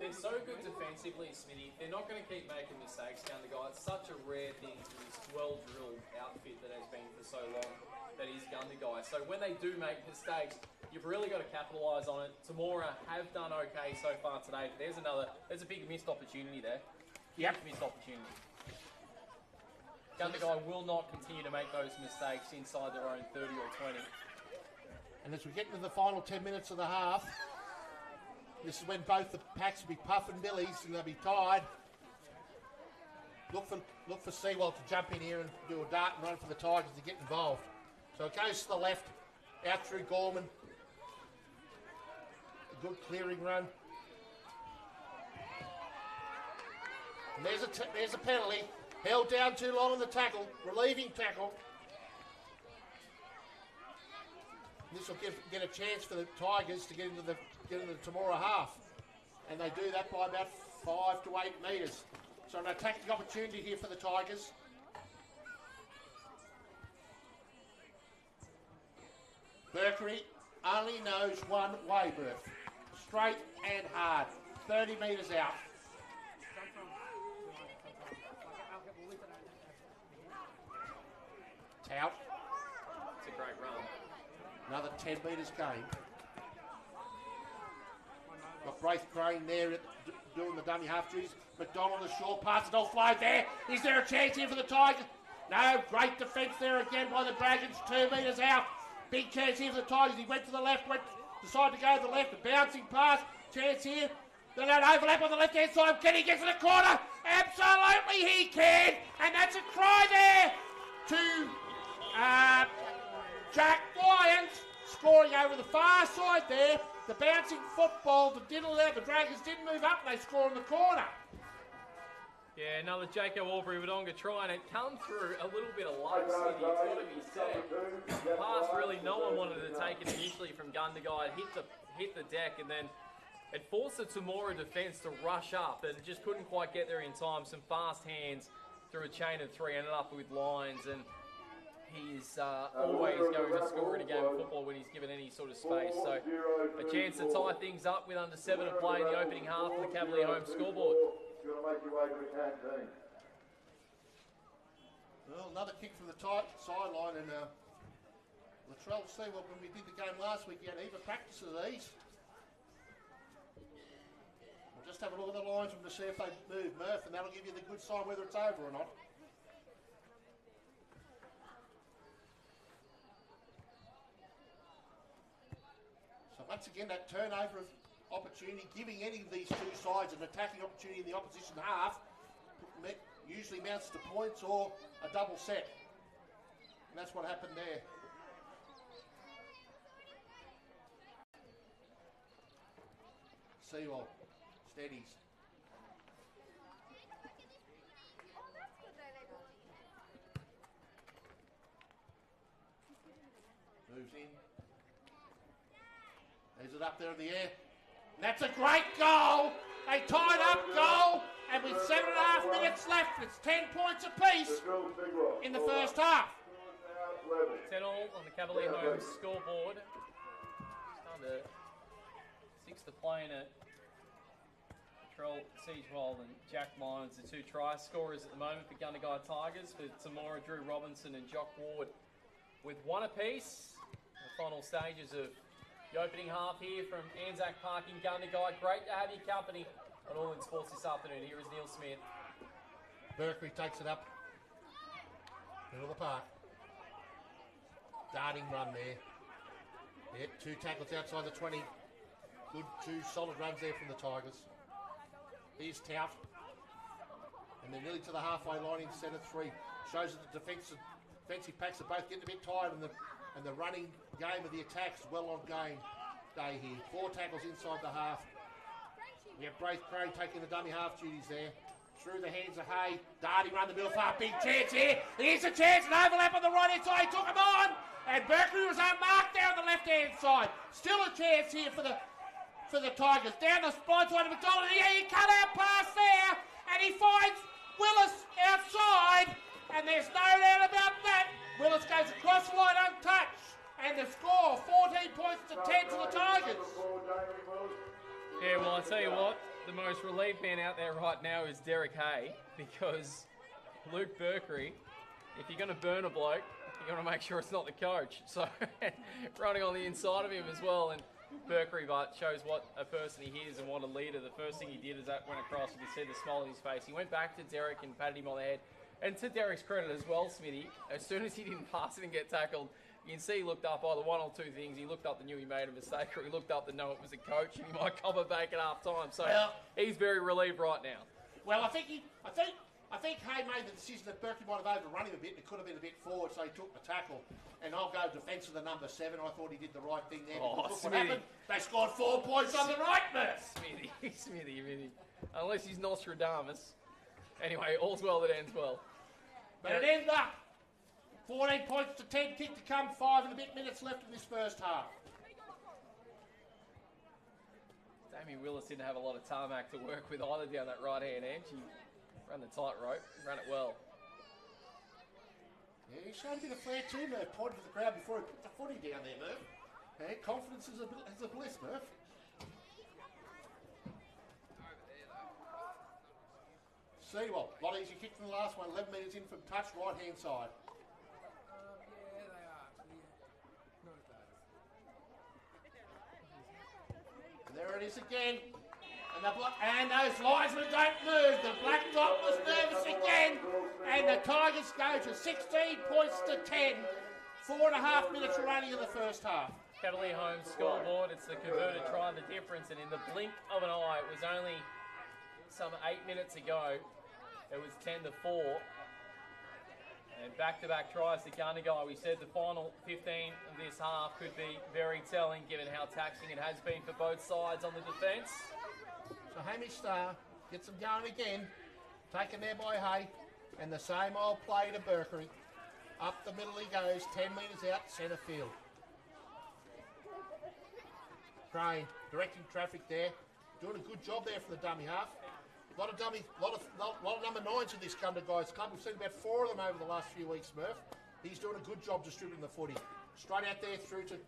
They're so good defensively, Smithy. They're not going to keep making mistakes down the guy. It's such a rare thing for this well-drilled outfit that has been for so long, that is Gundagai. So when they do make mistakes, you've really got to capitalise on it. Temora have done okay so far today. There's a big missed opportunity there. Yep. Missed opportunity. Gundagai will not continue to make those mistakes inside their own 30 or 20. And as we get into the final 10 minutes of the half, This is when both the packs will be puffing billies and they'll be tied. Look for Sewell to jump in here and do a dart and run for the Tigers to get involved. So it goes to the left, out through Gorman. A good clearing run. And there's a penalty. Held down too long on the tackle, relieving tackle. This will get a chance for the Tigers to get into the Temora half. And they do that by about 5 to 8 metres. So an attacking opportunity here for the Tigers. Mercury only knows one way, Berth. Straight and hard. 30 metres out. Tout. It's a great run. Another 10 metres gained. Got Braith Crane there doing the dummy half duties. McDonald is short, pass it all fly there. Is there a chance here for the Tigers? No, great defence there again by the Dragons, 2 metres out. Big chance here for the Tigers. He went to the left, decided to go to the left, a bouncing pass, chance here. They don't overlap on the left-hand side. Can he get to the corner? Absolutely he can. And that's a try there to Jack Wyans, scoring over the far side there. The bouncing football that didn't allow the Dragons didn't move up and they score in the corner. Yeah, another Jacob Aubrey-Wodonga try, and it come through a little bit of luck, Smithy. It's got to be said. The pass really, no one wanted to take it initially from Gundagai. It hit the deck, and then it forced the Temora defence to rush up, but it just couldn't quite get there in time. Some fast hands through a chain of 3, ended up with lines, and he's always going to score in a game of football when he's given any sort of space. So a chance to tie things up with under 7 to play in the opening half of the Cavalier home scoreboard. Well, another kick from the tight sideline, and Latrell Sewell, when we did the game last week, he had a heap of practice of these. We'll just have a look at the lines to see if they move, Murph, and that'll give you the good sign whether it's over or not. So once again, that turnover of opportunity, giving any of these two sides an attacking opportunity in the opposition half, usually amounts to points or a double set. And that's what happened there. Sewell steadies. Moves in. Is it up there in the air? And that's a great goal. They tied up goal, and with 7.5 minutes left, it's 10 points apiece in the first half. 10 all on the Cavalier home scoreboard. Just under 6 to play in it. Trell Siegewald and Jack Lyons, the 2 try scorers at the moment for Gundagai Tigers, for Temora, Drew Robinson and Jock Ward with 1 apiece. The final stages of the opening half here from Anzac Park in Gundagai. Great to have your company on All In Sports this afternoon. Here is Neil Smith. Berkeley takes it up. Middle of the park. Darting run there. Yeah, 2 tackles outside the 20. Good 2 solid runs there from the Tigers. Here's Tout. And they're nearly to the halfway line in set of 3. Shows that the defensive packs are both getting a bit tired, and the running game of the attacks well on game day here. 4 tackles inside the half. We have Braith Crane taking the dummy half duties there. Through the hands of Hay. Darting run the middle far. Big chance here. Here's a chance. An overlap on the right hand side. He took him on. And Berkeley was unmarked there on the left hand side. Still a chance here for the Tigers. Down the spine side of McDonald. He cut out pass there. And he finds Willis outside. And there's no doubt about that. Willis goes across the line untouched. And the score, 14 points to 10 to the Tigers. Yeah, well, I tell you what, the most relieved man out there right now is Derek Hay, because Luke Berkery, if you're going to burn a bloke, you're going to make sure it's not the coach. So, running on the inside of him as well. And Berkery, but shows what a person he is and what a leader. The first thing he did is that went across and he said the smile on his face. He went back to Derek and patted him on the head. And to Derek's credit as well, Smithy, as soon as he didn't pass it and get tackled, You can see he looked up either one or two things. He looked up and knew he made a mistake, or he looked up to know it was a coach, and he might come back at half time. So he's very relieved right now. Well, I think Hay made the decision that Berkey might have overrun him a bit. It could have been a bit forward, so he took the tackle. And I'll go defence of the number 7. I thought he did the right thing there. Oh, look what happened. They scored 4 points on the right, Murph. Smithy. Unless he's Nostradamus. Anyway, all's well that ends well. But it ends up 14 points to 10, kick to come, 5 and a bit minutes left in this first half. Damien Willis didn't have a lot of tarmac to work with either down that right-hand edge. He ran the tightrope, ran it well. Yeah, he showed a bit of flair too, Murph. Pointed to the crowd before he put the footy down there, Murph. Yeah, confidence is a bliss, Murph. Seawell, a lot easier kick than the last one. 11 metres in from touch, right-hand side. And there it is again. And those linesmen don't move. The black dot was nervous again. And the Tigers go to 16 points to 10. 4.5 minutes remaining in the first half. Cavalier home scoreboard. It's the converted try, the difference. And in the blink of an eye, it was only some 8 minutes ago. It was 10-4. And back-to-back tries to Gundagai. We said the final 15 of this half could be very telling given how taxing it has been for both sides on the defence. So Hamish Starr gets them going again. Taken there by Hay. And the same old play to Berkery. Up the middle he goes. 10 metres out, centre field. Crane directing traffic there. Doing a good job there for the dummy half. A lot of number 9s in this Gundagai's club. We've seen about 4 of them over the last few weeks, Murph. He's doing a good job distributing the footy. Straight out there through to,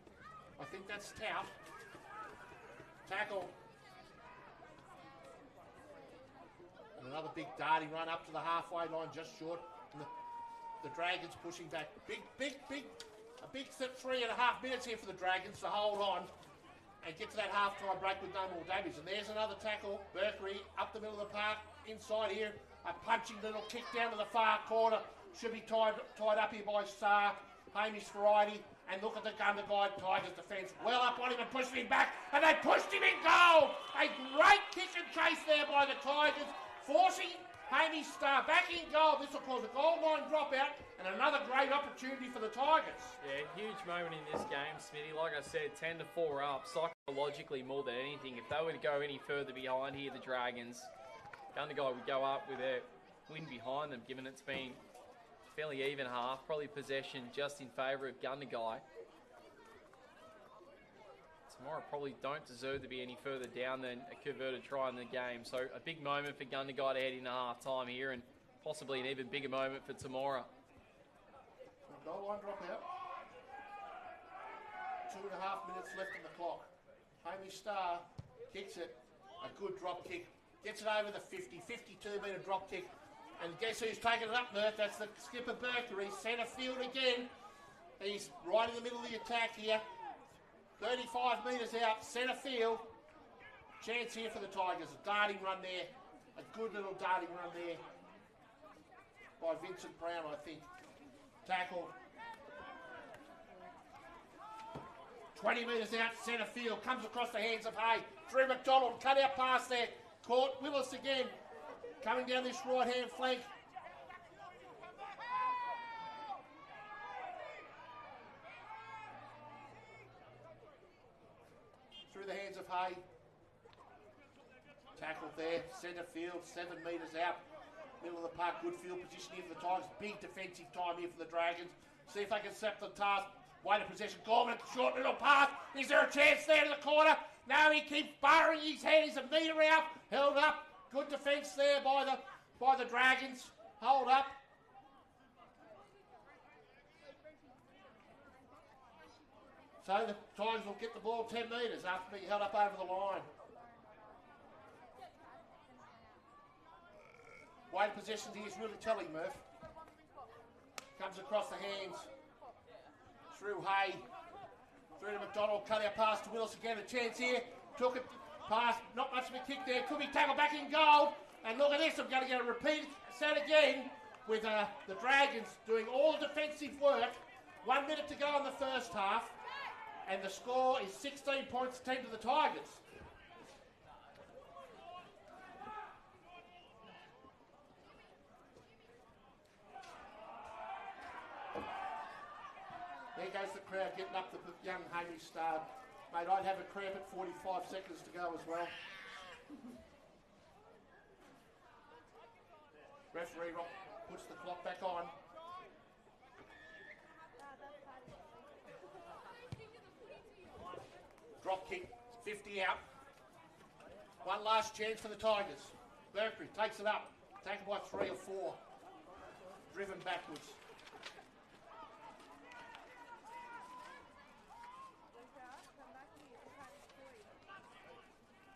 I think that's Tout. Tackle. And another big darting run up to the halfway line, just short. And the Dragons pushing back. A big 3.5 minutes here for the Dragons to hold on and get to that half-time break with no more damage. And there's another tackle. Berkery up the middle of the park, inside here. A punching little kick down to the far corner. Should be tied up here by Starr. Hamish variety. And look at the Gundagai Tigers defence. Well up on him and pushing him back. And they pushed him in goal. A great kick and chase there by the Tigers. Forcing Hamish Starr back in goal. This will cause a goal line dropout and another great opportunity for the Tigers. Yeah, huge moment in this game, Smithy. Like I said, 10-4 up. Psychologically, more than anything, if they were to go any further behind here, the Dragons, Gundagai would go up with their win behind them, given it's been fairly even half. Probably possession just in favour of Gundagai. Temora probably don't deserve to be any further down than a converted try in the game. So a big moment for Gundagai to head into half-time here, and possibly an even bigger moment for Temora. Goal line drop out. 2.5 minutes left on the clock. Hamish Starr kicks it. A good drop kick. Gets it over the 52-metre drop kick. And guess who's taking it up, Murph? That's the skipper Berkery. Centre field again. He's right in the middle of the attack here. 35 metres out, centre field. Chance here for the Tigers. A darting run there. A good little darting run there by Vincent Brown, I think. Tackle. 20 metres out, centre field. Comes across the hands of Hay. Drew McDonald, cut out pass there. Caught Willis again. Coming down this right-hand flank. Through the hands of Hay. Tackle there, centre field, 7 metres out. Middle of the park, good field position here for the Tigers. Big defensive time here for the Dragons. See if they can set the task. Weight of possession, Gorman, short little pass. Is there a chance there to the corner? No, he keeps barring his head. He's a metre out. Held up. Good defence there by the Dragons. Hold up. So the Tigers will get the ball 10 metres after being held up over the line. Weight of possession here is really telling, Murph. Comes across the hands. Through Hay. Through to McDonald. Cut out pass to Willis again. A chance here. Took it. Pass. Not much of a kick there. Could be tackled back in goal. And look at this. I'm going to get a repeat set again with the Dragons doing all the defensive work. 1 minute to go in the first half, and the score is 16 points to 10 to the Tigers. There goes the crowd getting up the young Hamish star. Mate, I'd have a cramp at 45 seconds to go as well. Referee puts the clock back on. Drop kick, 50 out. One last chance for the Tigers. Mercury takes it up. Taken by 3 or 4. Driven backwards.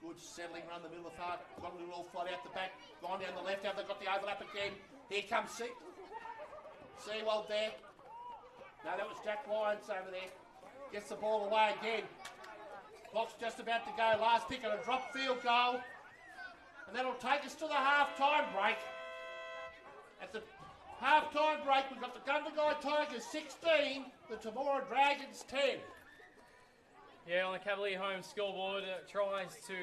Good settling around the middle of the park. Got a little flat out the back. Gone down the left hand. They've got the overlap again. Here comes Seawald there. No, that was Jack Lyons over there. Gets the ball away again. Clock's just about to go. Last kick and a drop field goal. And that'll take us to the half-time break. At the half-time break, we've got the Gundagai Tigers 16, the Temora Dragons 10. Yeah, on the Cavalier home scoreboard, tries to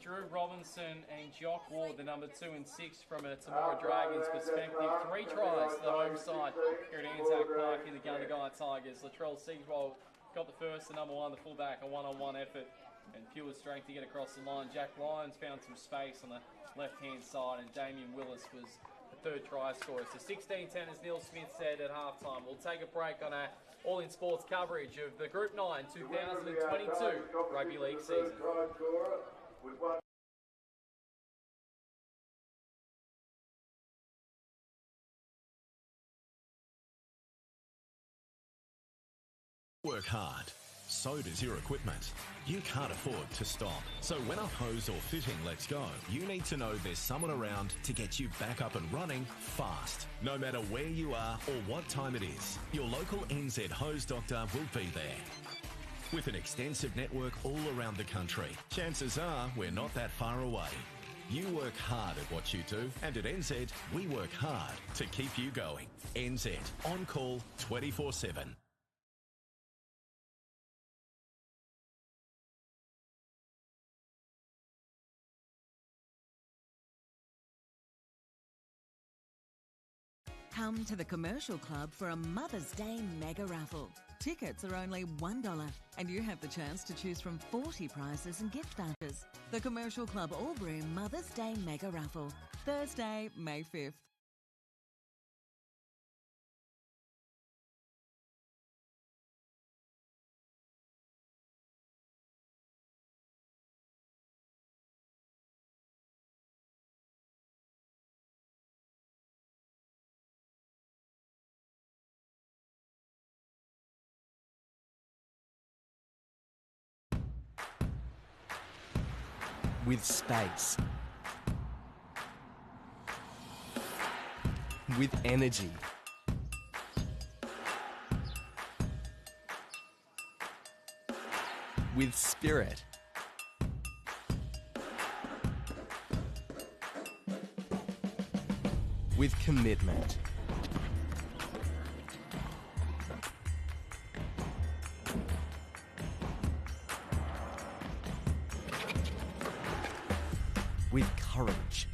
Drew Robinson and Jock Ward, the number 2 and 6 from a Temora Dragons perspective. 3 tries to the home side here at Anzac Park in the Gundagai Tigers. Latrell Seawold got the first, the number 1, the fullback, a one-on-one effort and pure strength to get across the line. Jack Lyons found some space on the left-hand side, and Damien Willis was the 3rd try scorer. So 16-10, as Neil Smith said at halftime. We'll take a break on our all-in sports coverage of the Group 9 2022 Rugby League season. Work hard. So does your equipment. You can't afford to stop. So when a hose or fitting lets go, you need to know there's someone around to get you back up and running fast. No matter where you are or what time it is, your local NZ hose doctor will be there. With an extensive network all around the country, chances are we're not that far away. You work hard at what you do, and at NZ, we work hard to keep you going. NZ, on call 24/7. Come to the Commercial Club for a Mother's Day mega raffle. Tickets are only $1 and you have the chance to choose from 40 prizes and gift vouchers. The Commercial Club Albury Mother's Day mega raffle, Thursday, May 5th. With space, with energy, with spirit, with commitment. With courage.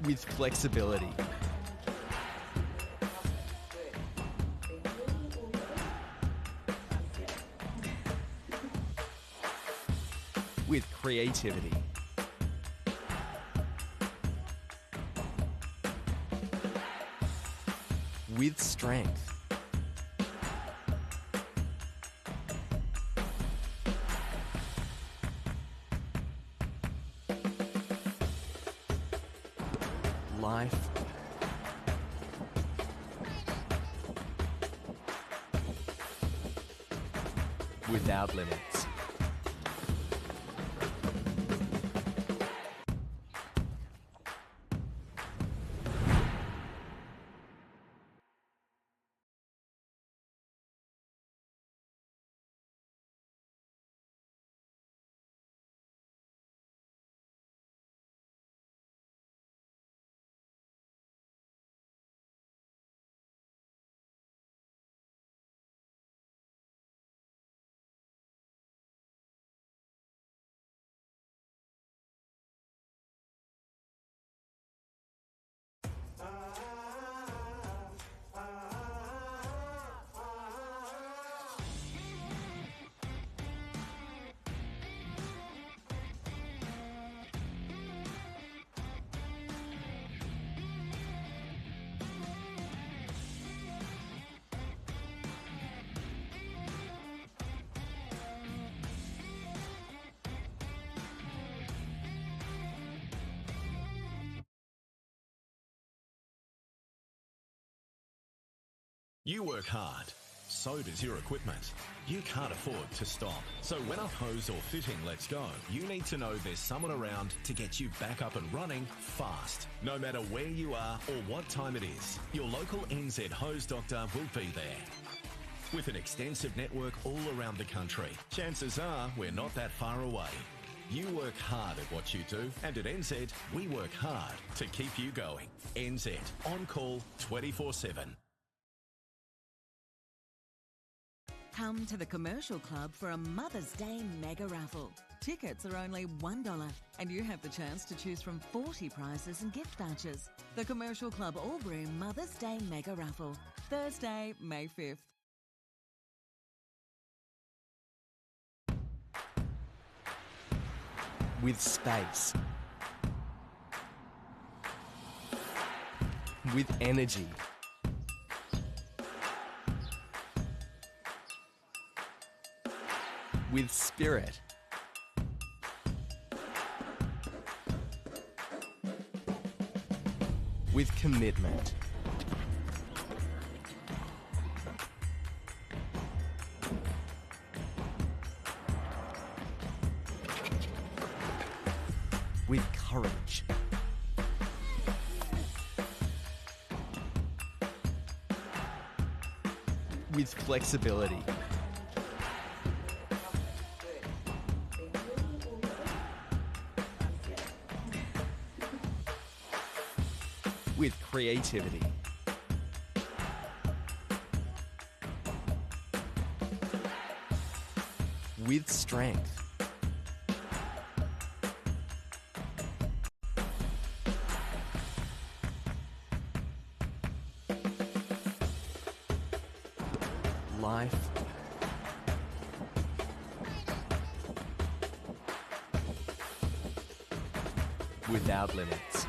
With flexibility. With creativity. With strength. Life without limits. You work hard. So does your equipment. You can't afford to stop. So when a hose or fitting lets go, you need to know there's someone around to get you back up and running fast. No matter where you are or what time it is, your local NZ hose doctor will be there. With an extensive network all around the country, chances are we're not that far away. You work hard at what you do, and at NZ, we work hard to keep you going. NZ, on call 24/7. Come to the Commercial Club for a Mother's Day mega raffle. Tickets are only $1 and you have the chance to choose from 40 prizes and gift vouchers. The Commercial Club Albury Mother's Day mega raffle, Thursday, May 5th. With space. With energy. With spirit. With commitment. With courage. With flexibility. With creativity. With strength. Life without limits.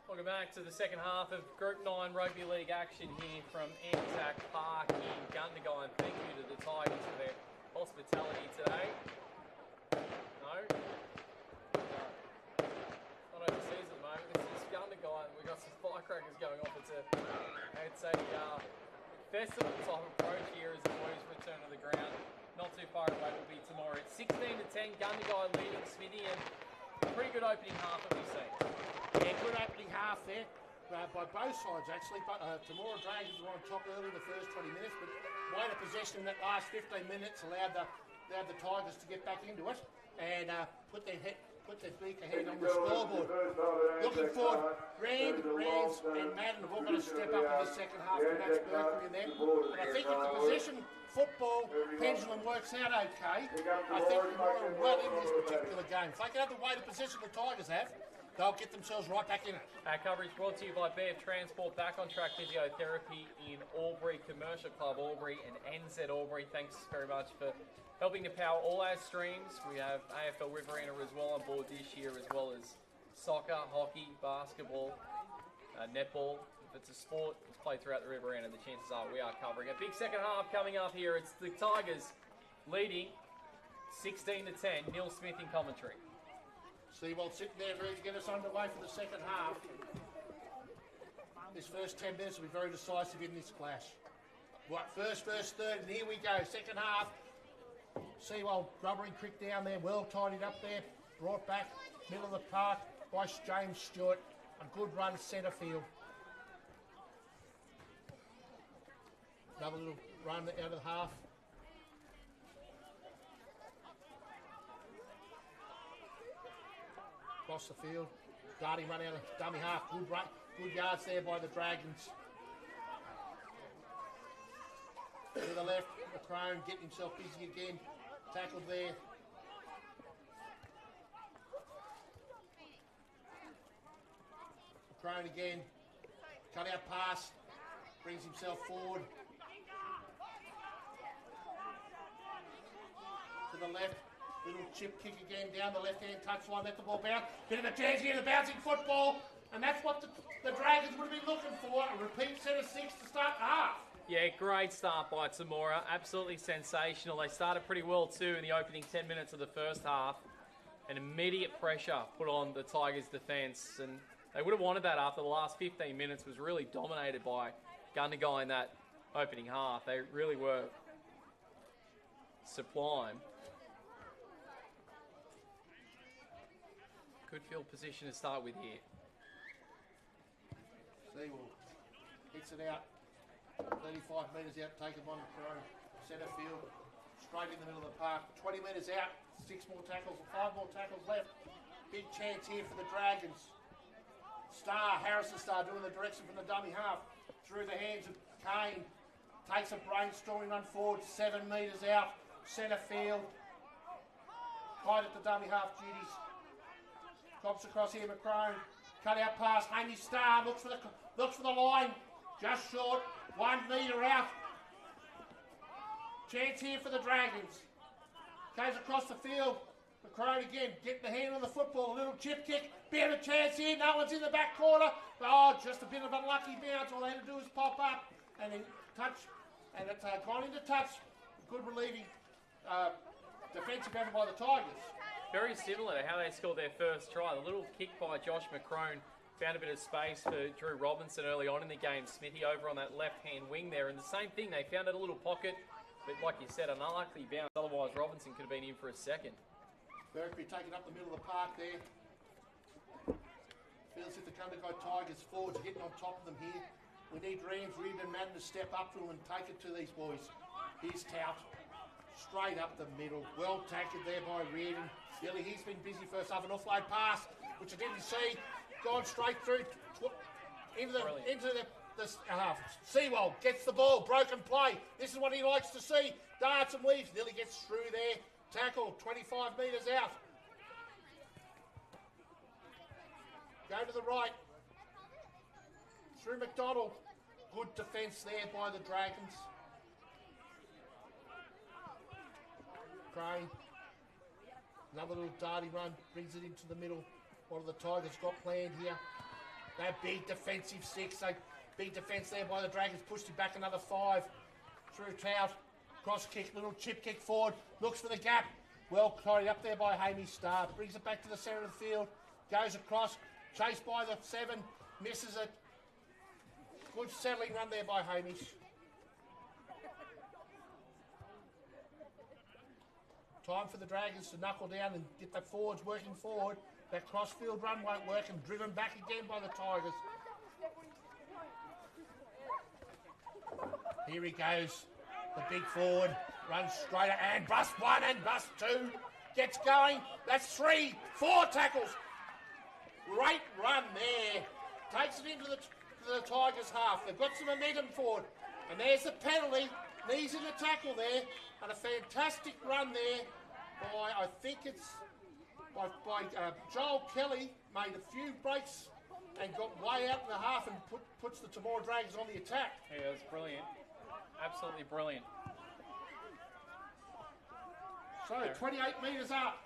Welcome back to the second half of Group 9 Rugby League action here from Anzac Park in Gundagai. And thank you to the Tigers for their hospitality today. No? Not overseas at the moment. This is Gundagai and we've got some firecrackers going off. It's a festival type approach here as the boys return to the ground. Not too far away will be Temora. It's 16-10, Gundagai leading Smithy, and a pretty good opening half of these scenes. Yeah, good opening half there by both sides actually. But Temora Dragons were on top early in the first 20 minutes, but weight of possession in that last 15 minutes allowed the Tigers to get back into it and put their beak ahead on the scoreboard. Looking forward, Rand, Rans and Madden have all got to step up in this second half to match Mercury and them. And I think if the possession football pendulum works out okay, I think Temora are well in this particular game. If they can have the weight of possession the Tigers have, they'll get themselves right back in it. Our coverage brought to you by BF Transport, Back on Track Physiotherapy in Albury, Commercial Club Albury and NZ Albury. Thanks very much for helping to power all our streams. We have AFL Riverina as well on board this year, as well as soccer, hockey, basketball, netball. If it's a sport, it's played throughout the Riverina. The chances are we are covering a big second half coming up here. It's the Tigers leading 16-10. Neil Smith in commentary. Seawold sitting there ready to get us underway for the second half. This first 10 minutes will be very decisive in this clash. Right, first third, and here we go. Second half. Seawold rubbering crick down there, well tidied up there. Brought back, middle of the park by James Stewart. A good run centre field. Another little run out of the half. Across the field, darting run out of dummy half, good run, good yards there by the Dragons. To the left, McCrone getting himself busy again, tackled there Crone again. Cut out pass. Brings himself forward. To the left. Little chip kick again down the left-hand touchline. Let the ball bounce. Bit of a chance here, the bouncing football. And that's what the Dragons would have been looking for. A repeat set of 6 to start the half. Yeah, great start by Temora. Absolutely sensational. They started pretty well too in the opening 10 minutes of the first half. And immediate pressure put on the Tigers' defence. And they would have wanted that after the last 15 minutes was really dominated by Gundagai in that opening half. They really were sublime. Good field position to start with here. Seawall hits it out. 35 metres out, taken by Crone. Centre field, straight in the middle of the park. 20 metres out, 6 more tackles, 5 more tackles left. Big chance here for the Dragons. Harrison Star doing the direction from the dummy half. Through the hands of Kane. Takes a brainstorming run forward, 7 metres out. Centre field. Tight at the dummy half duties. Pops across here, McCrone. Cut out pass. Hamish Star looks for the line. Just short. 1 metre out. Chance here for the Dragons. Goes across the field. McCrone again. Getting the hand on the football. A little chip kick. Bit of a chance here. No one's in the back corner. Oh, just a bit of a lucky bounce. All they had to do is pop up and then touch. And it's gone into touch. Good relieving defensive effort by the Tigers. Very similar to how they scored their first try. The little kick by Josh McCrone found a bit of space for Drew Robinson early on in the game. Smithy over on that left-hand wing there. And the same thing, they found a little pocket. But like you said, an unlikely bounce. Otherwise, Robinson could have been in for a second. Berkeley taking up the middle of the park there. Feels if the Gundagai Tigers forwards are getting on top of them here. We need Rams, Reed and Madden to step up to them and take it to these boys. Here's Tout. Straight up the middle. Well tackled there by Reardon. Really, he's been busy first half. An offload pass, which I didn't see. Gone straight through into the half. Seawald gets the ball. Broken play. This is what he likes to see. Darts and weaves. Nearly gets through there. Tackle 25 metres out. Go to the right. Through McDonald. Good defence there by the Dragons. Crane. Another little darty run. Brings it into the middle. What have the Tigers got planned here? That big defensive 6. So big defence there by the Dragons. Pushed him back another 5. Through Tout. Cross kick. Little chip kick forward. Looks for the gap. Well carried up there by Hamish Star. Brings it back to the centre of the field. Goes across. Chased by the 7. Misses it. Good settling run there by Hamish. Time for the Dragons to knuckle down and get the forwards working forward. That cross-field run won't work and driven back again by the Tigers. Here he goes. The big forward runs straight and bust 1 and bust 2. Gets going. That's 3, 4 tackles. Great run there. Takes it into the Tigers half. They've got some momentum forward. And there's the penalty. Knees in the tackle there. And a fantastic run there by, I think it's by Joel Kelly. Made a few breaks and got way out in the half and puts the Temora Dragons on the attack. Yeah, it was brilliant. Absolutely brilliant. So, 28 metres up.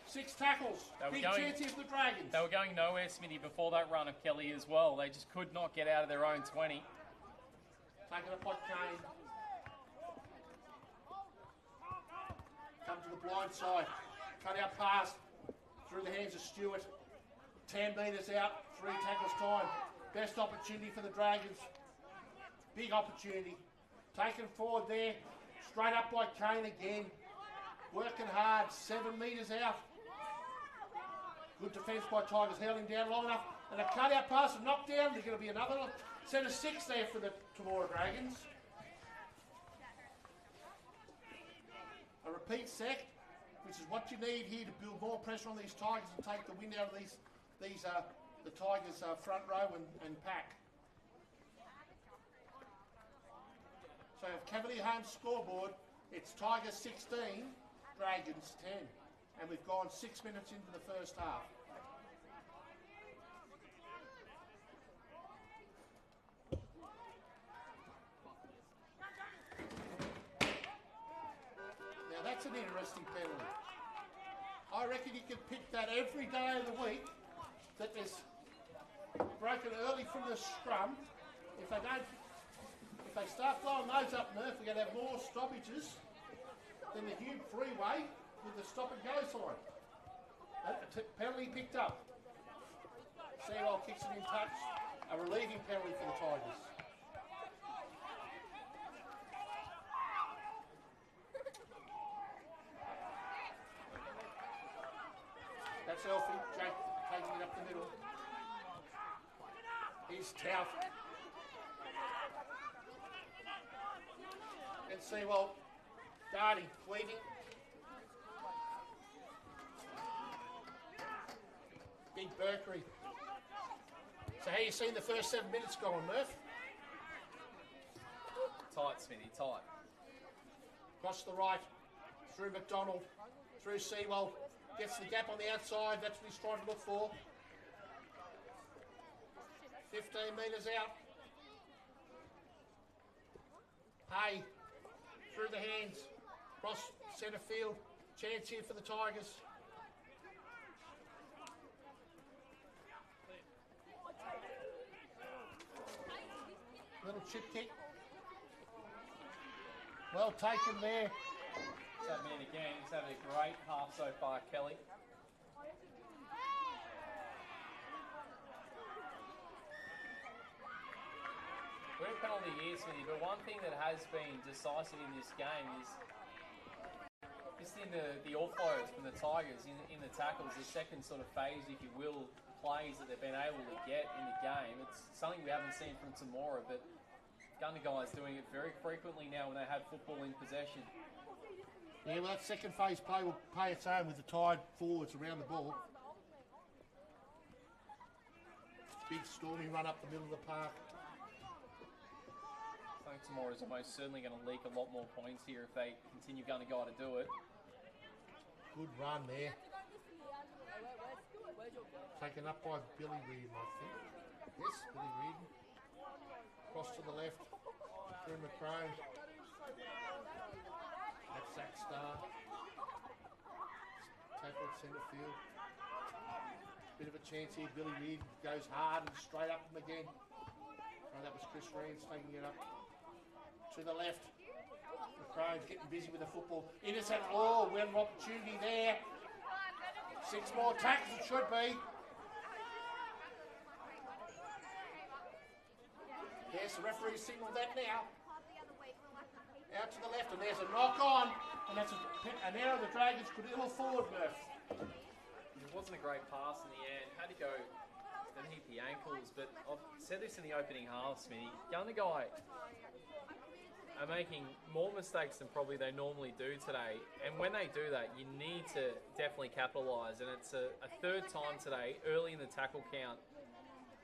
6 tackles. Big chance here for the Dragons. They were going nowhere, Smithy, before that run of Kelly as well. They just could not get out of their own 20. Taking up by Kane. Come to the blind side. Cut out pass. Through the hands of Stewart. 10 metres out. 3 tackles time. Best opportunity for the Dragons. Big opportunity. Taken forward there. Straight up by Kane again. Working hard. 7 metres out. Good defence by Tigers. Held him down long enough. And a cut out pass and knocked down. There's going to be another set of 6 there for the Temora Dragons. A repeat set, which is what you need here to build more pressure on these Tigers and take the wind out of the Tigers' front row and pack. So Cavalier Homes scoreboard, it's Tigers 16, Dragons 10. And we've gone 6 minutes into the first half. resting penalty. I reckon you can pick that every day of the week, that there's broken early from the scrum. If they start blowing those up, Murph, we're going to have more stoppages than the Hume Freeway with the stop and go sign. Penalty picked up. Seawell kicks it in touch. A relieving penalty for the Tigers. That's Elfie. Jake taking it up the middle. He's Tout. And Seawell darting, weaving. Big Berkery. So how you seen the first 7 minutes going, Murph? Tight, Smithy, tight. Across the right, through McDonald, through Sewell. Gets the gap on the outside, that's what he's trying to look for. 15 metres out. Hay, through the hands, across centre field. Chance here for the Tigers. Little chip kick. Well taken there. That man again, he's having a great half so far, Kelly. We're a penalty here, Smithy, but one thing that has been decisive in this game is just in the offloads from the Tigers, in the tackles, the second sort of phase, if you will, plays that they've been able to get in the game. It's something we haven't seen from Temora, but Gundagai is doing it very frequently now when they have football in possession. Yeah, well, that second phase play will pay its own with the Tide forwards around the ball. Big stormy run up the middle of the park. I think Temora is almost certainly going to leak a lot more points here if they continue Gundagai to do it. Good run there. Taken up by Billy Reardon, I think. Yes, Billy Reardon. Cross to the left. Through McCrone. That's Zach Starr. Tackled centre field. Bit of a chance here. Billy Reardon goes hard and straight up him again. Oh, that was Chris Reeds taking it up. To the left. McCrone's getting busy with the football. Intercept. Oh, well opportunity there. 6 more tackles it should be. Yes, the referee signalled that now. Out to the left, and there's a knock on, and that's an error the Dragons could ill afford, Murph. It wasn't a great pass in the end. Had to go and hit the ankles, but I've said this in the opening half, Smithy. Gundagai are making more mistakes than probably they normally do today, and when they do that, you need to definitely capitalise. And it's a third time today, early in the tackle count,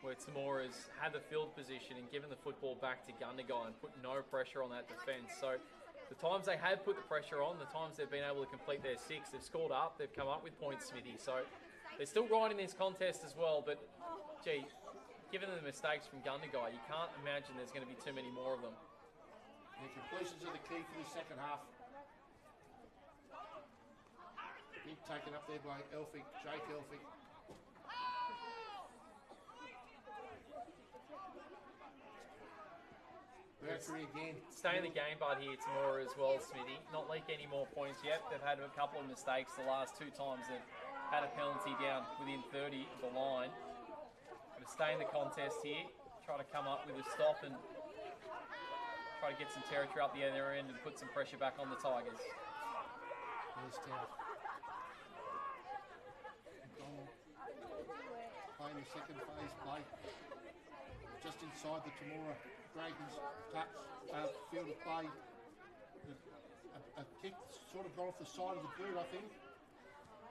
where Temora's had the field position and given the football back to Gundagai and put no pressure on that defence. So the times they have put the pressure on, the times they've been able to complete their 6, they've scored up, they've come up with points, Smithy. So they're still right in this contest as well, but gee, given the mistakes from Gundagai, you can't imagine there's going to be too many more of them. The completions are the key for the second half. Big taken up there by Elphick, Jake Elphick. Berkery again. Stay in the game, bud, here, Temora as well, Smithy. Not leak any more points yet. They've had a couple of mistakes the last 2 times they've had a penalty down within 30 of the line. But stay in the contest here. Try to come up with a stop and try to get some territory up the other end and put some pressure back on the Tigers. There's Tout. McDonald playing the second phase play. Just inside the Temora Dragons touch, field of play. A kick sort of gone off the side of the boot, I think.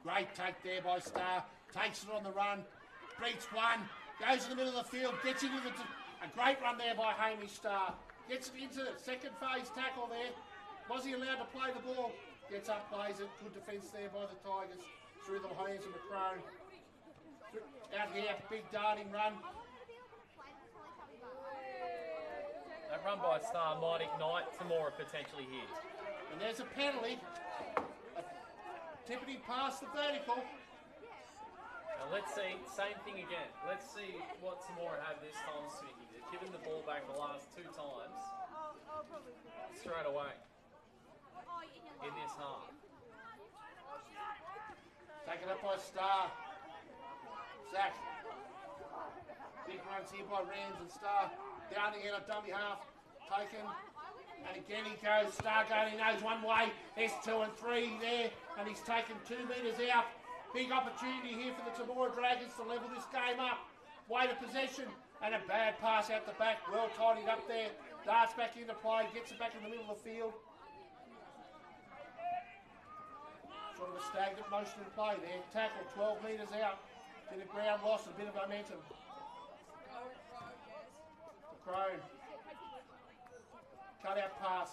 Great take there by Starr. Takes it on the run. Beats one. Goes in the middle of the field. Gets into a great run there by Hamish Starr. Gets it into the second phase tackle there. Was he allowed to play the ball? Gets up, plays it. Good defence there by the Tigers. Through the hands of McCrone. Out here, big darting run. That run by Starr might ignite Temora potentially here. And there's a penalty. tipping him past the vertical. Now let's see, same thing again. Let's see what Temora have this time, Smithy. They've given the ball back the last 2 times. Straight away. In this half. Taken up by Star. Zach. Big runs here by Rams and Star. Down again on dummy half. Taken. And again he goes. Star going, he knows one way. There's 2 and 3 there. And he's taken 2 metres out. Big opportunity here for the Temora Dragons to level this game up. Weight of possession. And a bad pass out the back. Well tidied up there. Darts back into play. Gets it back in the middle of the field. Sort of a stagnant motion in play there. Tackle 12 metres out. Bit of ground loss, a bit of momentum. McCrone. Cut out pass.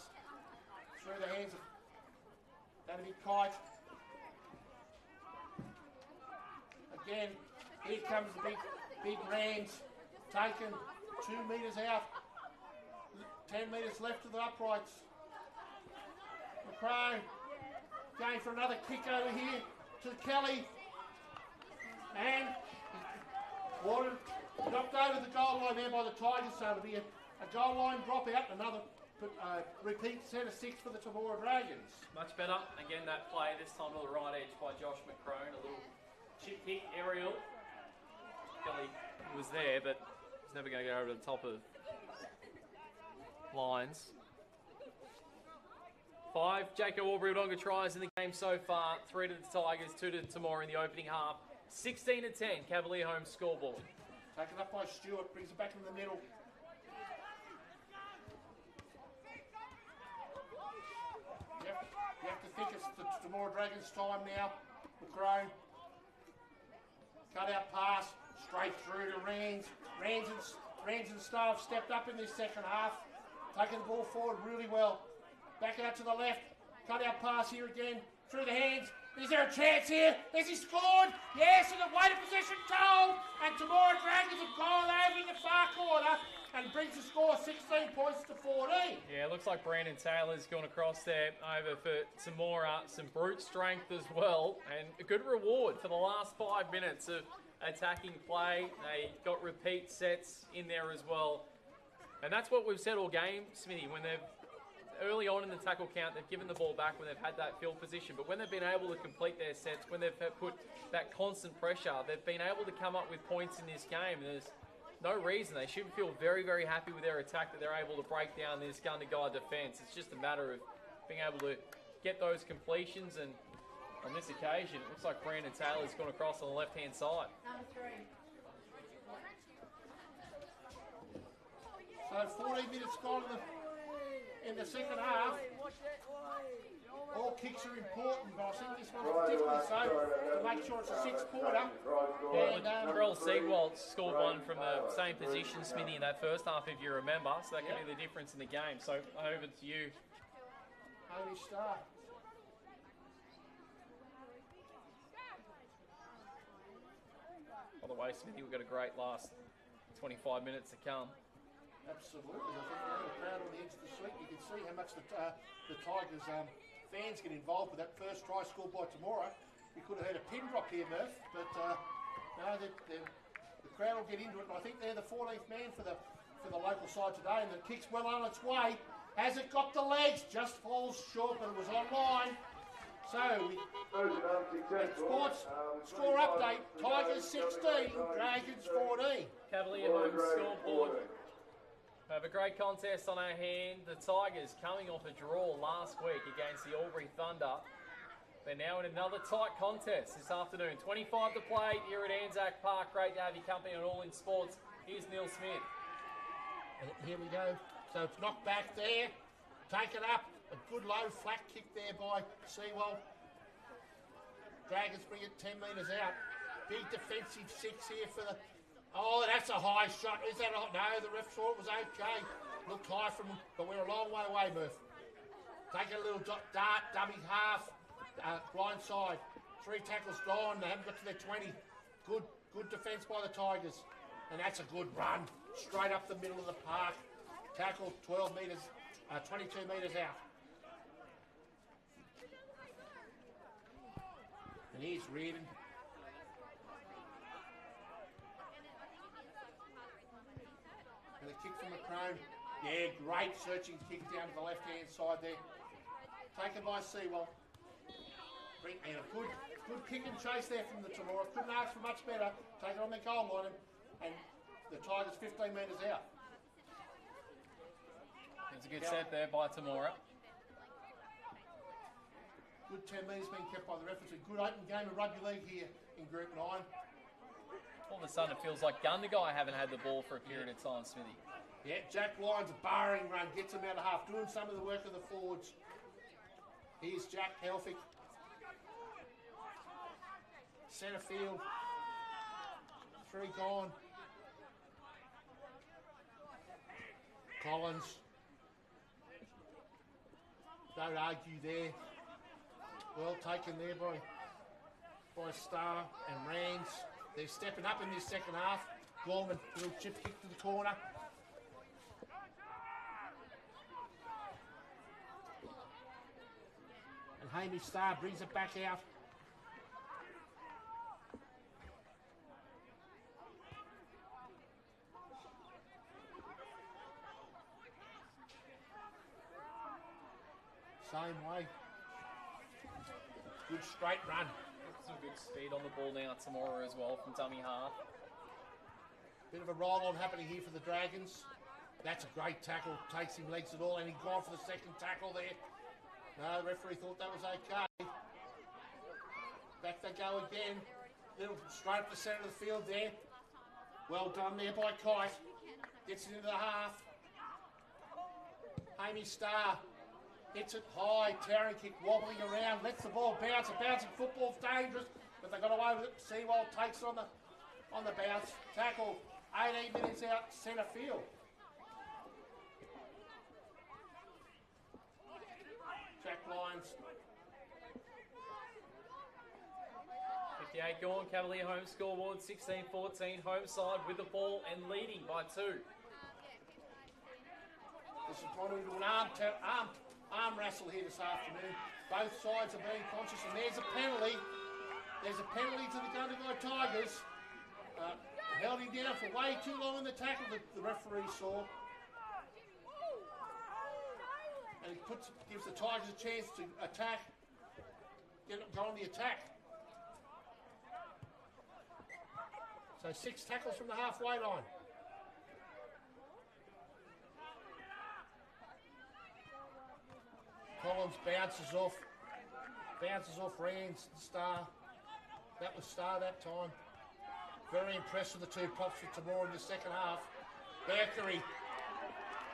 Through the hands of that'll be Kite. Again, here comes the big Rams. Taken 2 metres out. 10 metres left to the uprights. McCrone. Going for another kick over here to Kelly. And Warren knocked over the goal line there by the Tigers, so it'll be a goal line drop out. Another repeat set of 6 for the Temora Dragons. Much better. Again, that play, this time to the right edge by Josh McCrone. A little chip kick, aerial. Kelly was there, but he's never going to go over the top of lines. 5 Jacob Aubrey-Wodonga tries in the game so far. 3 to the Tigers, 2 to Temora in the opening half. 16 to 10, Cavalier home scoreboard. Taken up by Stewart, brings it back in the middle. You have to think it's the Temora Dragons' time now. McCrone. Cut out pass, straight through to Rands. Rands and Star have stepped up in this second half. Taking the ball forward really well. Back it out to the left. Cut out pass here again. Through the hands. Is there a chance here? Has he scored? Yes, and the weight of possession told. And Temora Dragons have gone over in the far corner and brings the score 16 points to 14. Yeah, it looks like Brandon Taylor's gone across there over for Temora. Some brute strength as well. And a good reward for the last 5 minutes of attacking play. They got repeat sets in there as well. And that's what we've said all game, Smithy, when they've early on in the tackle count, they've given the ball back when they've had that field position. But when they've been able to complete their sets, when they've put that constant pressure, they've been able to come up with points in this game. And there's no reason. They should feel very, very happy with their attack that they're able to break down this Gundagai defence. It's just a matter of being able to get those completions. And on this occasion, it looks like Brandon Taylor's gone across on the left-hand side. Number 3. So 14 minutes gone in the second half. All kicks are important, but I think this one's particularly so to make sure it's a 6-pointer. Latrell Seawalt scored one from the same position, Smithy, in that first half, if you remember. So that could be the difference in the game. So over to you. Hamish Star. By the way, Smithy, we've got a great last 25 minutes to come. Absolutely. I think they're a crowd on the edge of the seat. You can see how much the Tigers fans get involved with that first try scored by Temora. You could have had a pin drop here, Murph, but no, the crowd will get into it. And I think they're the 14th man for the local side today, and the kick's well on its way. Has it got the legs? Just falls short, but it was online. So, sports score update: Tigers 16, Dragons 14. Cavalier home scoreboard. We have a great contest on our hand. The Tigers coming off a draw last week against the Albury Thunder. They're now in another tight contest this afternoon. 25 to play here at Anzac Park. Great to have your company on All In Sports. Here's Neil Smith. And here we go. So it's knocked back there. Taken up. A good low flat kick there by Seawald. Dragons bring it 10 metres out. Big defensive 6 here for the... Oh, that's a high shot. Is that a... No, the ref thought it was okay. Looked high from him, but we're a long way away, Murph. Taking a little dart, dummy half, blind side. 3 tackles gone. They haven't got to their 20. Good defence by the Tigers. And that's a good run. Straight up the middle of the park. Tackle 12 metres, 22 metres out. And here's Reardon. And a kick from McCrone. Yeah, great searching kick down to the left-hand side there. Taken by Sewell. And a good kick and chase there from the Temora. Couldn't ask for much better. Take it on the goal line and the Tigers 15 metres out. It's a good set there by Temora. Good 10 metres being kept by the ref. It's a good open game of rugby league here in Group 9. All of a sudden it feels like Gundagai haven't had the ball for a period of time, Smithy. Yeah, Jack Lyons, a barring run, gets him out of half, doing some of the work of the forwards. Here's Jack Helfick. Centre field. 3 gone. Collins. Don't argue there. Well taken there by Starr and Rands. They're stepping up in this second half. Gorman, little chip kick to the corner. And Hamish Starr brings it back out. Same way. Good straight run. Some good speed on the ball now, Temora as well from dummy half. Bit of a roll-on happening here for the Dragons. That's a great tackle. Takes him legs at all, and he gone for the second tackle there. No, the referee thought that was okay. Back they go again. Little straight up the centre of the field there. Well done there by Kite. Gets it into the half. Amy Starr hits it high. Towering kick wobbling around. Lets the ball bounce. A bouncing football's dangerous, but they got away with it. Sewell takes it on the bounce. Tackle. 18 minutes out centre field. Jack Lyons. 58 gone, Cavalier home scoreboard, 16-14 home side with the ball and leading by 2. This is going into an arm wrestle here this afternoon. Both sides are being conscious, and there's a penalty. There's a penalty to the Gundagai Tigers. Held him down for way too long in the tackle, the referee saw. And he gives the Tigers a chance to attack, go on the attack. So 6 tackles from the halfway line. Collins bounces off Rands, Starr. That was Starr that time. Very impressed with the 2 props for Temora in the second half. Mercury.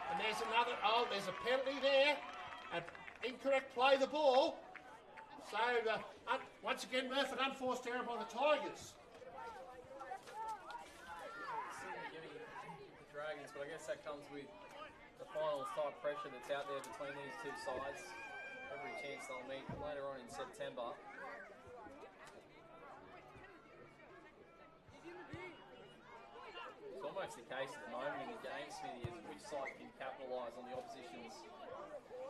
And there's another, there's a penalty there. An incorrect play the ball. So, once again, Murphy, unforced error by the Tigers. The Dragons, but I guess that comes with the finals type pressure that's out there between these 2 sides. Every chance they'll meet later on in September. It's almost the case at the moment in the game, Smithy, is which side can capitalise on the opposition's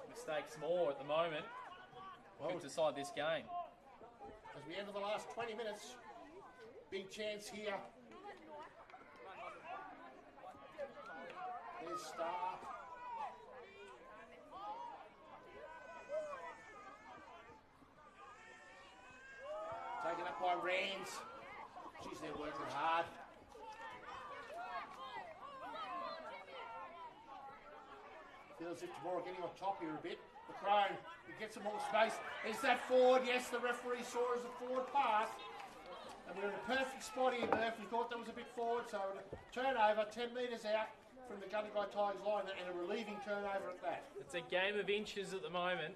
mistakes more at the moment. Could decide this game. As we enter the last 20 minutes, big chance here. There's Starr. Taken up by Rands. Geez, they're working hard. Feels as if Temora getting on top here a bit. McCrone, he gets some more space. Is that forward? Yes, the referee saw as a forward pass. And we're in a perfect spot here, Murph. We thought that was a bit forward, so a turnover 10 metres out from the Gundagai Tigers line, and a relieving turnover at that. It's a game of inches at the moment.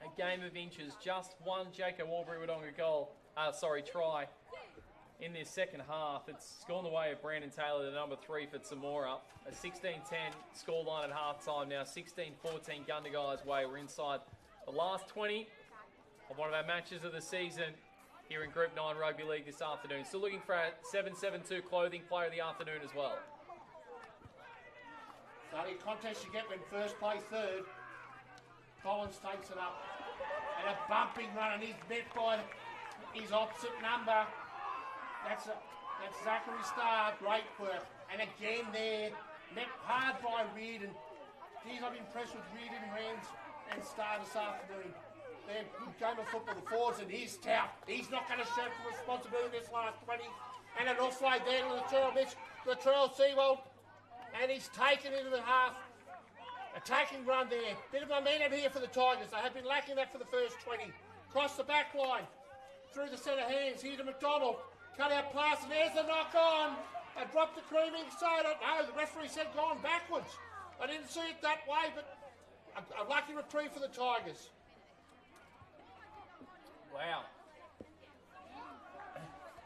A game of inches. Just one Jacob Warbury-Wodonga try in this second half. It's gone the way of Brandon Taylor, the number 3 for Temora. A 16-10 scoreline at halftime now. 16-14 Gundagai's way. We're inside the last 20 of one of our matches of the season here in Group 9 Rugby League this afternoon. Still looking for our 772 clothing player of the afternoon as well. So the contest you get when first play third. Collins takes it up. And a bumping run, and he's met by his opposite number. That's Zachary Starr. Great work. And again there, met hard by Reardon. Geez, I'm impressed with Reardon, Rans and Starr this afternoon. They're good game of football. The forwards and his tout. He's not going to shirk the responsibility this last 20. And an offload there to Latrell Mitch. Latrell Seawold. And he's taken into the half. Attacking run there. Bit of momentum here for the Tigers. They have been lacking that for the first 20. Across the back line. Through the centre hands. Here to McDonald. Cut out pass. And there's the knock on. I dropped the creaming soda. No, the referee said gone backwards. I didn't see it that way, but a lucky reprieve for the Tigers. Wow.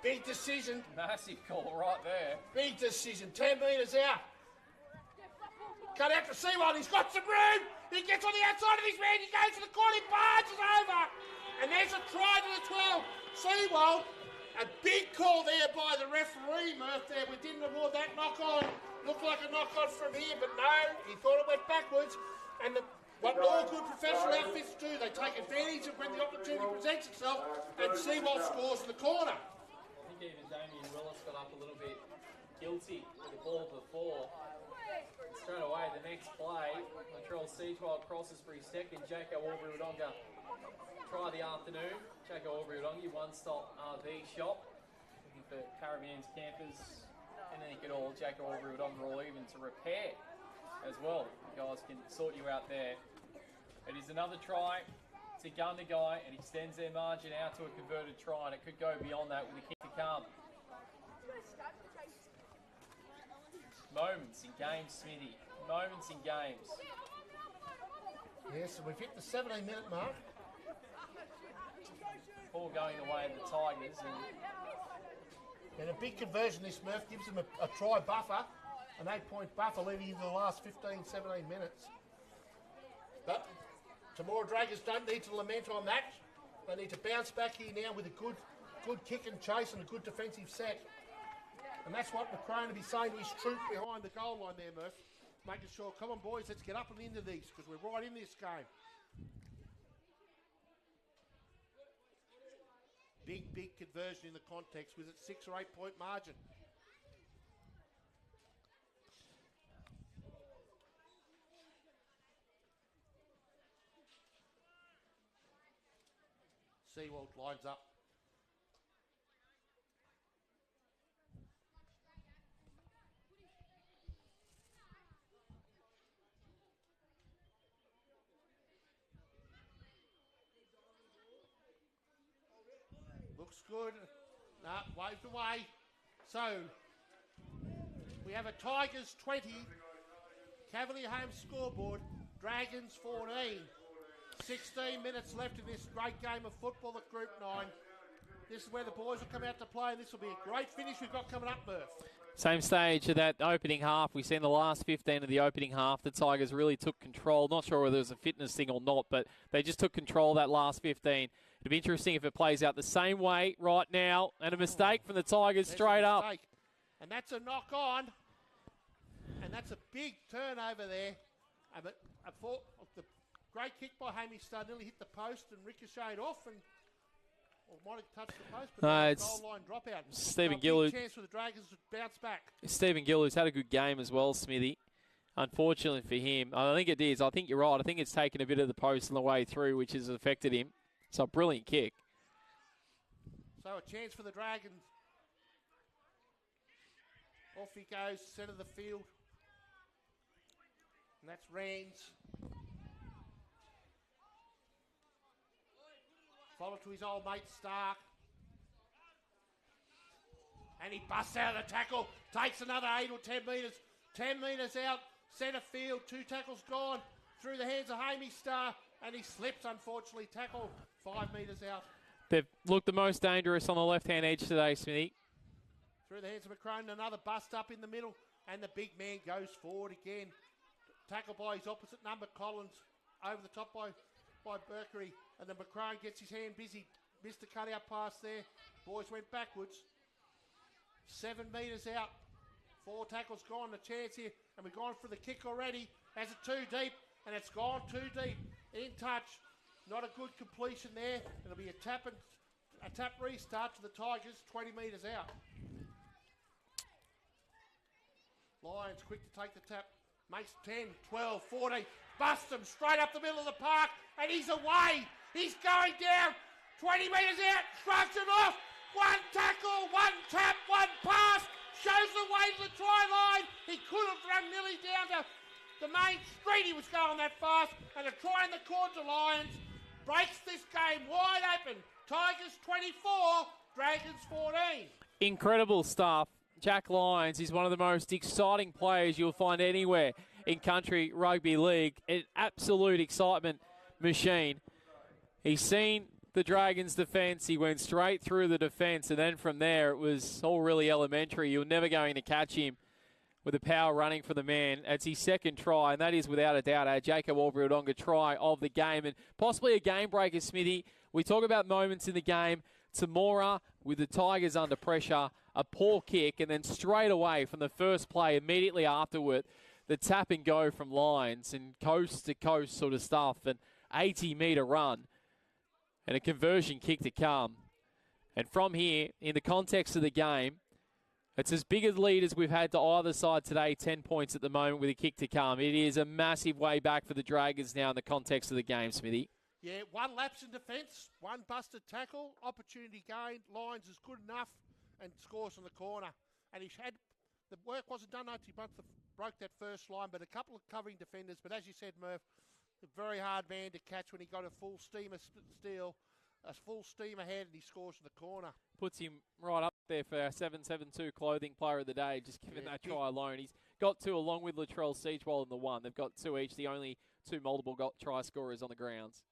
Big decision. Massive call right there. Big decision. 10 metres out. Cut out to Seawold. He's got some room. He gets on the outside of his man. He goes to the corner. He barges over. And there's a try to the 12. Seawold. A big call there by the referee, Murph, there. We didn't award that knock-on. Looked like a knock-on from here, but no. He thought it went backwards. And what all good professional outfits do, they take advantage of when the opportunity presents itself, and Seawold scores in the corner. I think even Damien Willis got up a little bit guilty with the ball before. Straight away, the next play, Latrell Seawold crosses for his second. Jacko Aubrey-Wodonga try the afternoon. Jacko Aubrey-Wodonga, one-stop RV shop. Looking for Caravans campers, anything at all. Jacko Aubrey-Wodonga all even to repair as well. You guys can sort you out there. It is another try to Gundagai and extends their margin out to a converted try, and it could go beyond that with a kick to come. Moments in games, Smithy. Moments in games. Yes, so we've hit the 17-minute mark. All going the way of the Tigers. And a big conversion this, Murph, gives them a try buffer, an 8-point buffer leading into the last 15, 17 minutes. But Temora Dragons don't need to lament on that. They need to bounce back here now with a good kick and chase and a good defensive set. And that's what McCrone will be saying to his troop behind the goal line there, Murph. Making sure, come on boys, let's get up and into these because we're right in this game. Big conversion in the context with a 6 or 8 point margin. Seawold lines up. Looks good. Nah, waved away. So, we have a Tigers 20, Cavalier Home scoreboard, Dragons 14. 16 minutes left in this great game of football at Group 9. This is where the boys will come out to play, and this will be a great finish we've got coming up, Murph. Same stage of that opening half. We've seen the last 15 of the opening half. The Tigers really took control. Not sure whether it was a fitness thing or not, but they just took control that last 15. It'll be interesting if it plays out the same way right now. And a mistake from the Tigers straight up. And that's a knock on. And that's a big turnover there. The great kick by Hamish Starr nearly hit the post and ricocheted off and might have touched the post, but it's goal line dropout. Stephen Gill. Big chance for the Dragons to bounce back. Stephen Gill, who's had a good game as well, Smithy. Unfortunately for him, I think it is. I think you're right. I think it's taken a bit of the post on the way through, which has affected him. So a brilliant kick. So a chance for the Dragons. Off he goes, centre of the field. And that's Rands. Followed to his old mate Stark. And he busts out of the tackle. Takes another 8 or 10 metres. 10 metres out. Centre field. 2 tackles gone. Through the hands of Hamish Starr. And he slips, unfortunately. Tackle 5 metres out. They've looked the most dangerous on the left-hand edge today, Smithy. Through the hands of McCrone. Another bust up in the middle. And the big man goes forward again. Tackled by his opposite number, Collins. Over the top by Berkery. And then McCrone gets his hand busy. Missed the cut-out pass there. Boys went backwards. 7 metres out. 4 tackles gone. A chance here. And we've gone for the kick already. Has it too deep. And it's gone too deep. In touch. Not a good completion there. It'll be a tap and A tap restart to the Tigers, 20 metres out. Lions quick to take the tap. Makes 10, 12, 14. Busts him straight up the middle of the park. And he's away. He's going down. 20 metres out. Shrugs it off. One tackle, one tap, one pass. Shows the way to the try line. He could have run nearly down to the main street. He was going that fast. And a try in the court to Lions. Breaks this game wide open. Tigers 24, Dragons 14. Incredible stuff. Jack Lyons is one of the most exciting players you'll find anywhere in country rugby league. An absolute excitement machine. He's seen the Dragons' defence. He went straight through the defence, and then from there it was all really elementary. You're never going to catch him with the power running for the man. It's his second try, and that is without a doubt our Jacob Albury-Odonga try of the game, and possibly a game breaker, Smithy. We talk about moments in the game. Temora with the Tigers under pressure, a poor kick, and then straight away from the first play, immediately afterward, the tap and go from Lions and coast-to-coast sort of stuff, an 80-metre run and a conversion kick to come. And from here, in the context of the game, it's as big a lead as we've had to either side today, 10 points at the moment with a kick to come. It is a massive way back for the Dragons now in the context of the game, Smithy. Yeah, one lapse in defence, one busted tackle, opportunity gained. Lyons is good enough and scores on the corner. And he's had, the work wasn't done until he broke that first line, but a couple of covering defenders. But as you said, Murph, a very hard man to catch when he got a full steam ahead, and he scores in the corner. Puts him right up there for our 772 clothing player of the day, just given that try alone. He's got two along with Latrell Siegewald in the one. They've got two each, the only two multiple try scorers on the grounds.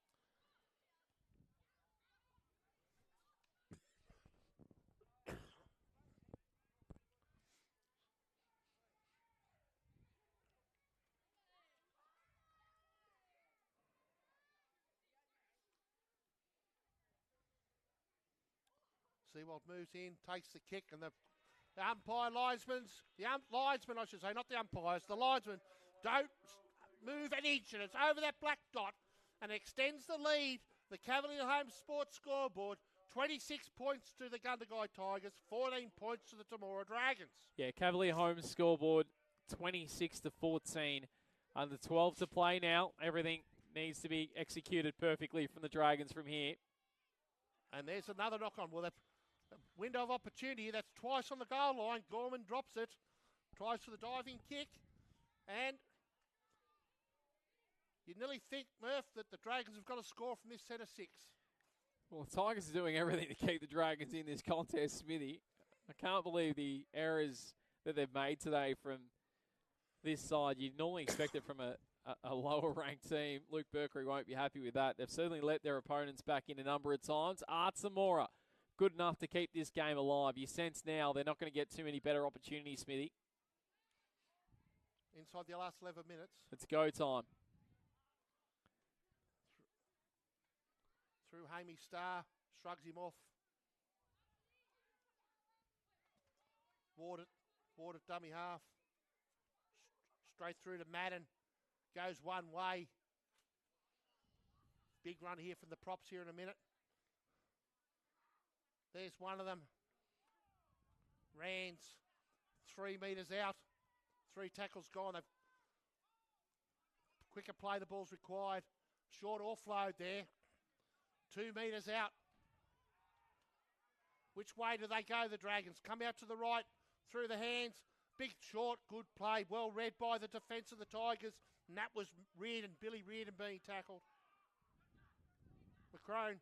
Seawald moves in, takes the kick, and the linesmen, I should say, not the umpires, the linesmen don't move an inch, and it's over that black dot and extends the lead. The Cavalier Home Sports scoreboard, 26 points to the Gundagai Tigers, 14 points to the Temora Dragons. Yeah, Cavalier Home scoreboard, 26-14. Under 12 to play now. Everything needs to be executed perfectly from the Dragons from here. And there's another knock-on. Well, that window of opportunity, that's twice on the goal line. Gorman drops it, tries for the diving kick, and you nearly think, Murph, that the Dragons have got to score from this set of six. Well, the Tigers are doing everything to keep the Dragons in this contest, Smithy. I can't believe the errors that they've made today from this side. You'd normally expect it from a lower-ranked team. Luke Berkery won't be happy with that. They've certainly let their opponents back in a number of times. Temora, good enough to keep this game alive. You sense now they're not going to get too many better opportunities, Smithy. Inside the last 11 minutes. It's go time. Through Hamey Starr, shrugs him off. Ward it, dummy half. Straight through to Madden. Goes one way. Big run here from the props here in a minute. There's one of them. Rands 3 metres out. 3 tackles gone. They've quicker play, the ball's required. Short offload there. 2 metres out. Which way do they go, the Dragons? Come out to the right, through the hands. Big short, good play. Well read by the defence of the Tigers. And that was Billy Reardon being tackled. McCrone.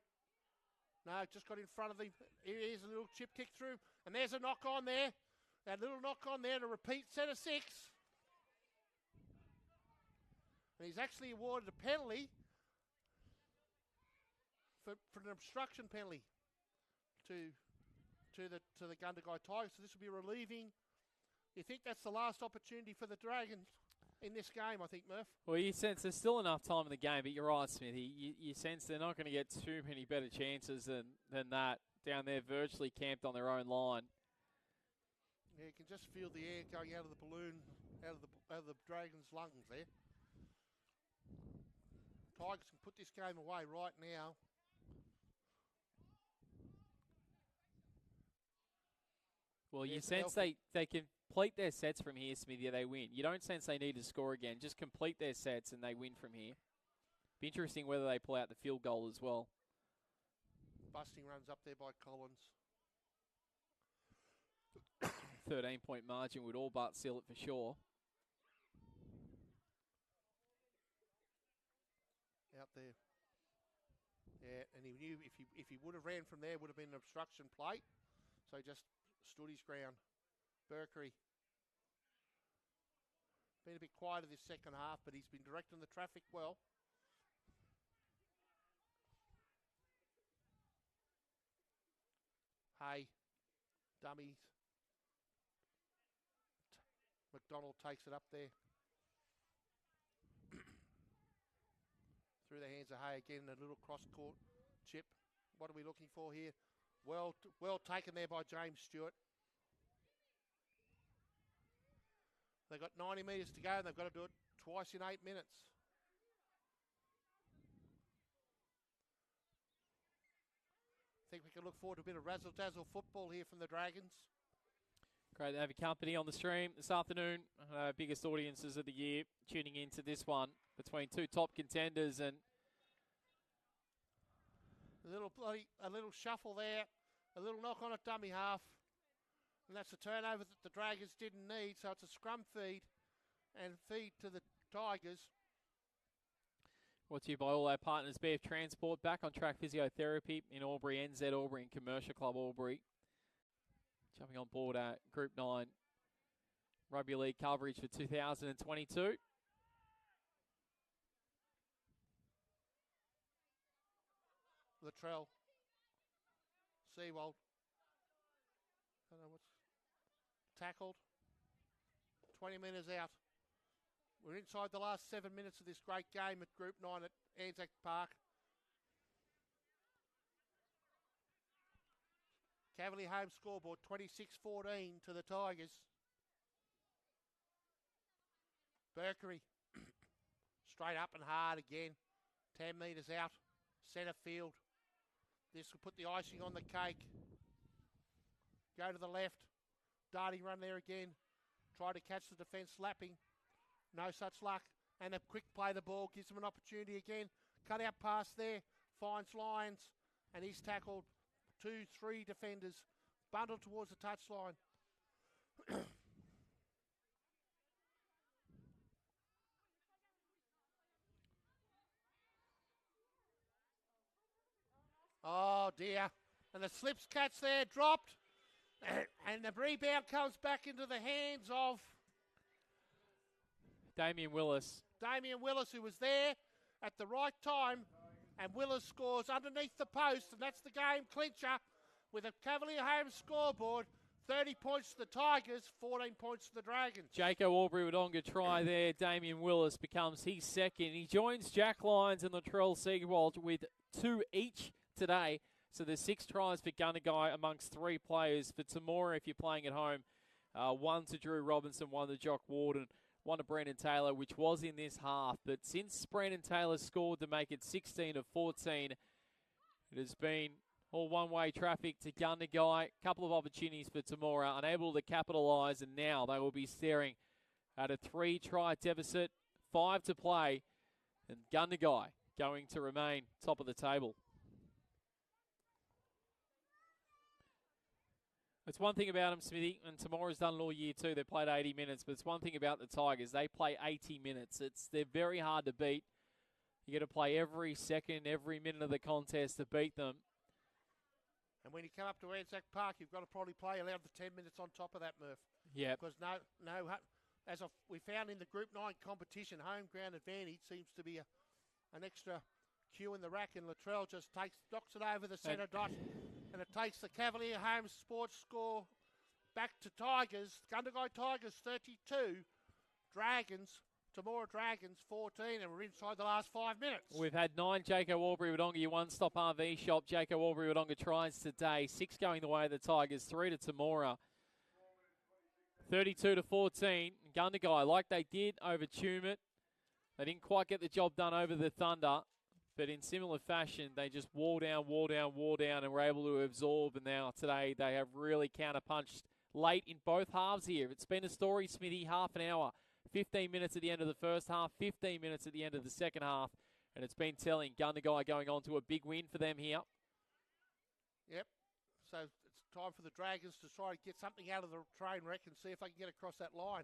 No, just got in front of him. Here's a little chip kick through. And there's a knock on there. That little knock on there to repeat set of 6. And he's actually awarded a penalty for an obstruction penalty to the Gundagai Tigers. So this will be relieving. You think that's the last opportunity for the Dragons in this game, I think, Murph? Well, you sense there's still enough time in the game, but you're right, Smithy. You sense they're not going to get too many better chances than that down there, virtually camped on their own line. Yeah, you can just feel the air going out of the balloon, out of the Dragons' lungs there. Tigers can put this game away right now. Well, you Yes, sense they complete their sets from here, Smithy, they win. You don't sense they need to score again. Just complete their sets and they win from here. Be interesting whether they pull out the field goal as well. Busting runs up there by Collins. 13-point margin would all but seal it for sure. Out there. Yeah, and he knew if he would have ran from there, would have been an obstruction plate. So he just stood his ground. Berkery. Been a bit quieter this second half, but he's been directing the traffic well. Hey, dummies. McDonald takes it up there. Through the hands of Hay again, a little cross-court chip. What are we looking for here? Well taken there by James Stewart. They've got 90 metres to go and they've got to do it twice in 8 minutes. I think we can look forward to a bit of razzle-dazzle football here from the Dragons. Great to have your company on the stream this afternoon. Biggest audiences of the year tuning into this one between two top contenders, and a little shuffle there, a little knock on at dummy half, and that's a turnover that the Dragons didn't need. So it's a scrum feed and feed to the Tigers. Brought to you by all our partners, BF Transport, back on track physiotherapy in Albury, NZ Albury, and Commercial Club Albury. Jumping on board at Group 9 Rugby League coverage for 2022. Latrell. Seawold. I don't know what's tackled. 20 metres out. We're inside the last 7 minutes of this great game at Group 9 at Anzac Park. Cavalier home scoreboard, 26-14 to the Tigers. Berkery, straight up and hard again. 10 metres out, centre field. This will put the icing on the cake. Go to the left. Darting run there again. Try to catch the defence slapping. No such luck. And a quick play the ball gives them an opportunity again. Cut out pass there. Finds Lyons. And he's tackled 2-3 defenders. Bundled towards the touchline. Oh dear. And the slips catch there, dropped. And the rebound comes back into the hands of Damien Willis. Damien Willis, who was there at the right time. And Willis scores underneath the post. And that's the game clincher with a Cavalier home scoreboard. 30 points to the Tigers, 14 points to the Dragons. Jaco Aubrey-Wodonga try there. Damien Willis becomes his second. He joins Jack Lyons and Latrell Seawald with 2 each today. So there's 6 tries for Gundagai amongst 3 players. For Temora, if you're playing at home, 1 to Drew Robinson, 1 to Jock Warden, 1 to Brandon Taylor, which was in this half. But since Brandon Taylor scored to make it 16 of 14, it has been all one-way traffic to Gundagai. Couple of opportunities for Temora, unable to capitalise, and now they will be staring at a 3-try deficit, 5 to play, and Gundagai going to remain top of the table. It's one thing about them, Smithy, and Temora's done it all year too. They played 80 minutes, but it's one thing about the Tigers. They play 80 minutes. They're very hard to beat. You got to play every second, every minute of the contest to beat them. And when you come up to Anzac Park, you've got to probably play another 10 minutes on top of that, Murph. Yeah. Because as we found in the Group 9 competition, home ground advantage seems to be an extra cue in the rack, and Latrell just knocks it over the centre dot, and it takes the Cavalier home sports score back to Tigers. Gundagai Tigers 32, Temora Dragons 14, and we're inside the last 5 minutes. We've had 9 Jaco Aubrey-Wodonga, your one-stop RV shop. Jaco Aubrey-Wodonga tries today. 6 going the way of the Tigers, 3 to Temora. 32 to 14. Gundagai, like they did over Tumut, they didn't quite get the job done over the Thunder, but in similar fashion, they just wore down, and were able to absorb. And now today, they have really counter-punched late in both halves here. It's been a story, Smithy, half an hour. 15 minutes at the end of the first half, 15 minutes at the end of the second half, and it's been telling. Gundagai going on to a big win for them here. Yep. So it's time for the Dragons to try to get something out of the train wreck and see if they can get across that line.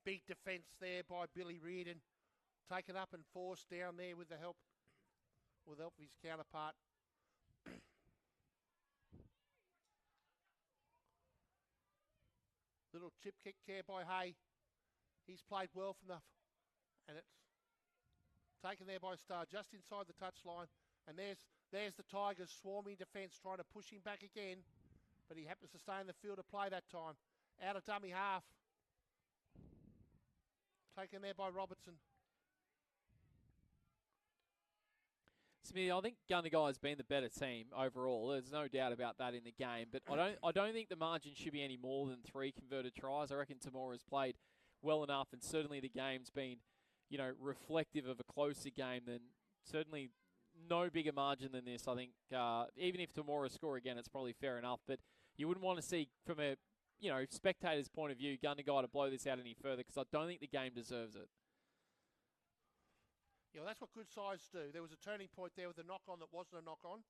Big defence there by Billy Reardon. Taken up and forced down there with the help of his counterpart. Little chip kick there by Hay. He's played well from and it's taken there by Starr just inside the touchline. And there's the Tigers swarming defence trying to push him back again. But he happens to stay in the field of play that time. Out of dummy half. Taken there by Robertson. Smithy, I think Gundagai has been the better team overall. There's no doubt about that in the game. But I don't think the margin should be any more than 3 converted tries. I reckon Temora has played well enough, and certainly the game's been, reflective of a closer game than certainly no bigger margin than this. I think even if Temora score again, it's probably fair enough. But you wouldn't want to see from a spectator's point of view Gundagai to blow this out any further, because I don't think the game deserves it. Yeah, well, that's what good sides do. There was a turning point there with a knock-on that wasn't a knock-on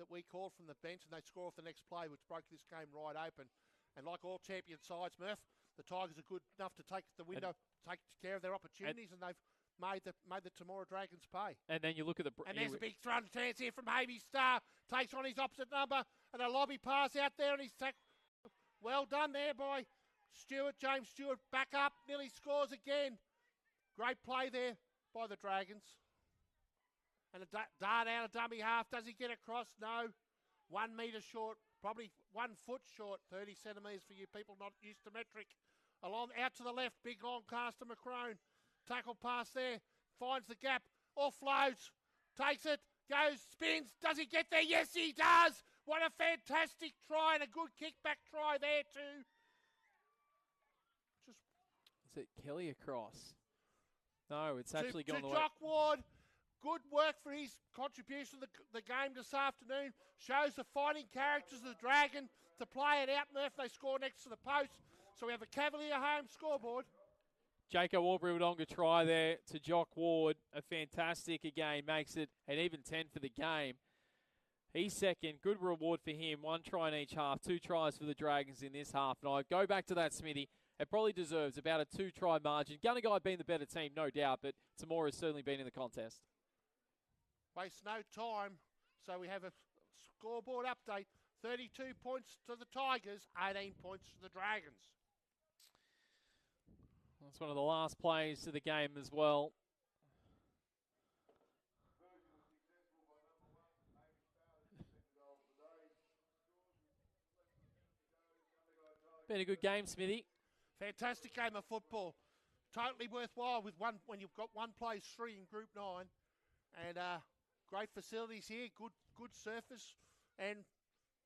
that we called from the bench, and they score off the next play, which broke this game right open. And like all champion sides, Murph, the Tigers are good enough to take the window, take care of their opportunities, and they've made the Temora Dragons pay. And then you look at and there's a big thrust chance here from Havey. Starr takes on his opposite number, and a lobby pass out there, and he's well done there by Stewart. James Stewart back up, nearly scores again. Great play there by the Dragons. And a dart out of dummy half. Does he get across? No. 1 metre short, probably 1 foot short, 30 centimetres for you people not used to metric. Along out to the left, big long cast to McCrone. Tackle pass there, finds the gap, offloads, takes it, goes, spins. Does he get there? Yes, he does. What a fantastic try, and a good kickback try there too. Is it Kelly across? No, it's actually gone to away. Jock Ward. Good work for his contribution to the game this afternoon. Shows the fighting characters of the Dragon to play it out. Murph, they score next to the post. So we have a Cavalier home scoreboard. Jacob Aubrey-Wodonga try there to Jock Ward. A fantastic again. Makes it an even 10 for the game. He's second. Good reward for him. 1 try in each half. 2 tries for the Dragons in this half. And I go back to that, Smithy. It probably deserves about a 2-try margin. Gundagai being the better team, no doubt, but Temora has certainly been in the contest. Waste no time. So we have a scoreboard update. 32 points to the Tigers, 18 points to the Dragons. That's one of the last plays to the game as well. Been a good game, Smithy. Fantastic game of football. Totally worthwhile with one when you've got 1 place 3 in Group 9. And great facilities here, good surface, and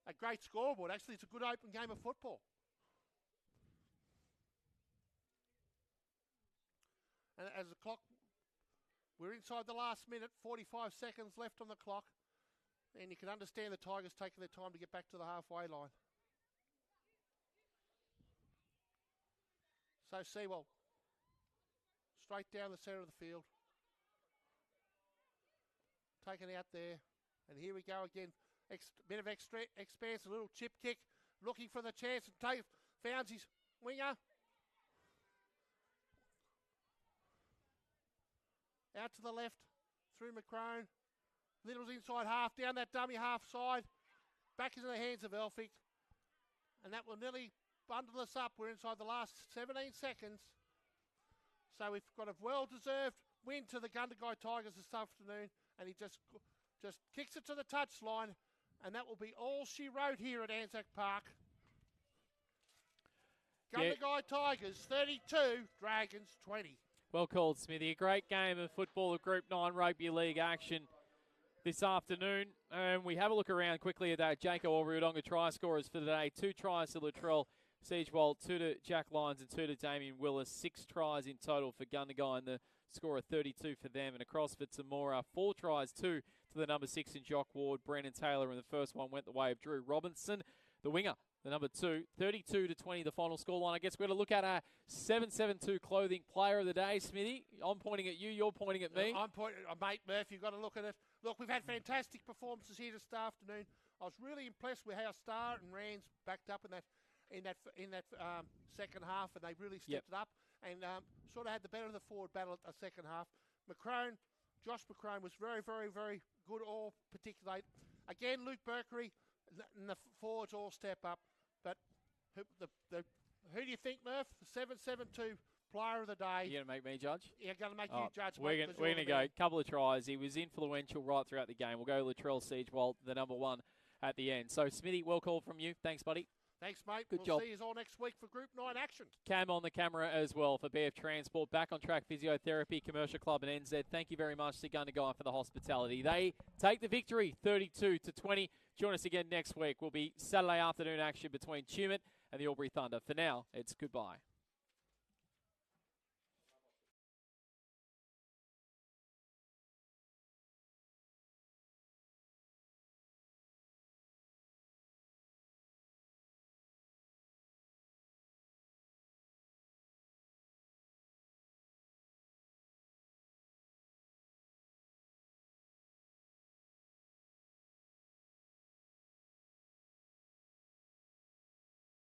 a great scoreboard. Actually, it's a good open game of football. And as the clock, we're inside the last minute, 45 seconds left on the clock. And you can understand the Tigers taking their time to get back to the halfway line. So Sewell, straight down the centre of the field. Taken out there. And here we go again. Bit of extra expanse, a little chip kick. Looking for the chance and found his winger. Out to the left, through McCrone. Little's inside half, down that dummy half side. Back into the hands of Elphick. And that will nearly bundle us up. We're inside the last 17 seconds. So we've got a well-deserved win to the Gundagai Tigers this afternoon. And he just kicks it to the touchline. And that will be all she wrote here at Anzac Park. Gundagai Tigers 32, Dragons 20. Well called, Smithy. A great game of football of Group 9 Rugby League action this afternoon. And we have a look around quickly at that. Jacob Aubrey-Wodonga try scorers for today. 2 tries to Latrell Siegewald, 2 to Jack Lyons and 2 to Damien Willis. 6 tries in total for Gundagai and the score of 32 for them. And across for Temora, 4 tries, 2 to the number 6 in Jock Ward, Brandon Taylor, and the first one went the way of Drew Robinson. The winger the number 2. 32-20, the final scoreline. I guess we're going to look at our 772 clothing player of the day, Smithy. I'm pointing at you, you're pointing at me. I'm pointing at mate Murph. You've got to look at it. Look, we've had fantastic performances here this afternoon. I was really impressed with how Star and Rands backed up in that second half, and they really stepped it up and sort of had the better of the forward battle at the second half. Josh McCrone was very, very, very good all particularly. Again, Luke Berkery and the forwards all step up. But who do you think, Murph? The 772 player of the day. You're going to make me judge? Yeah, going to make you judge. We're going to go a couple of tries. He was influential right throughout the game. We'll go Latrell Siegewald, the number 1 at the end. So, Smithy, well called from you. Thanks, buddy. Thanks, mate. Good we'll job. See you all next week for Group 9 action. Cam on the camera as well for BF Transport. Back on track physiotherapy, Commercial Club and NZ. Thank you very much to Gundagai for the hospitality. They take the victory 32-20. Join us again next week. Will be Saturday afternoon action between Tumut and the Albury Thunder. For now, it's goodbye.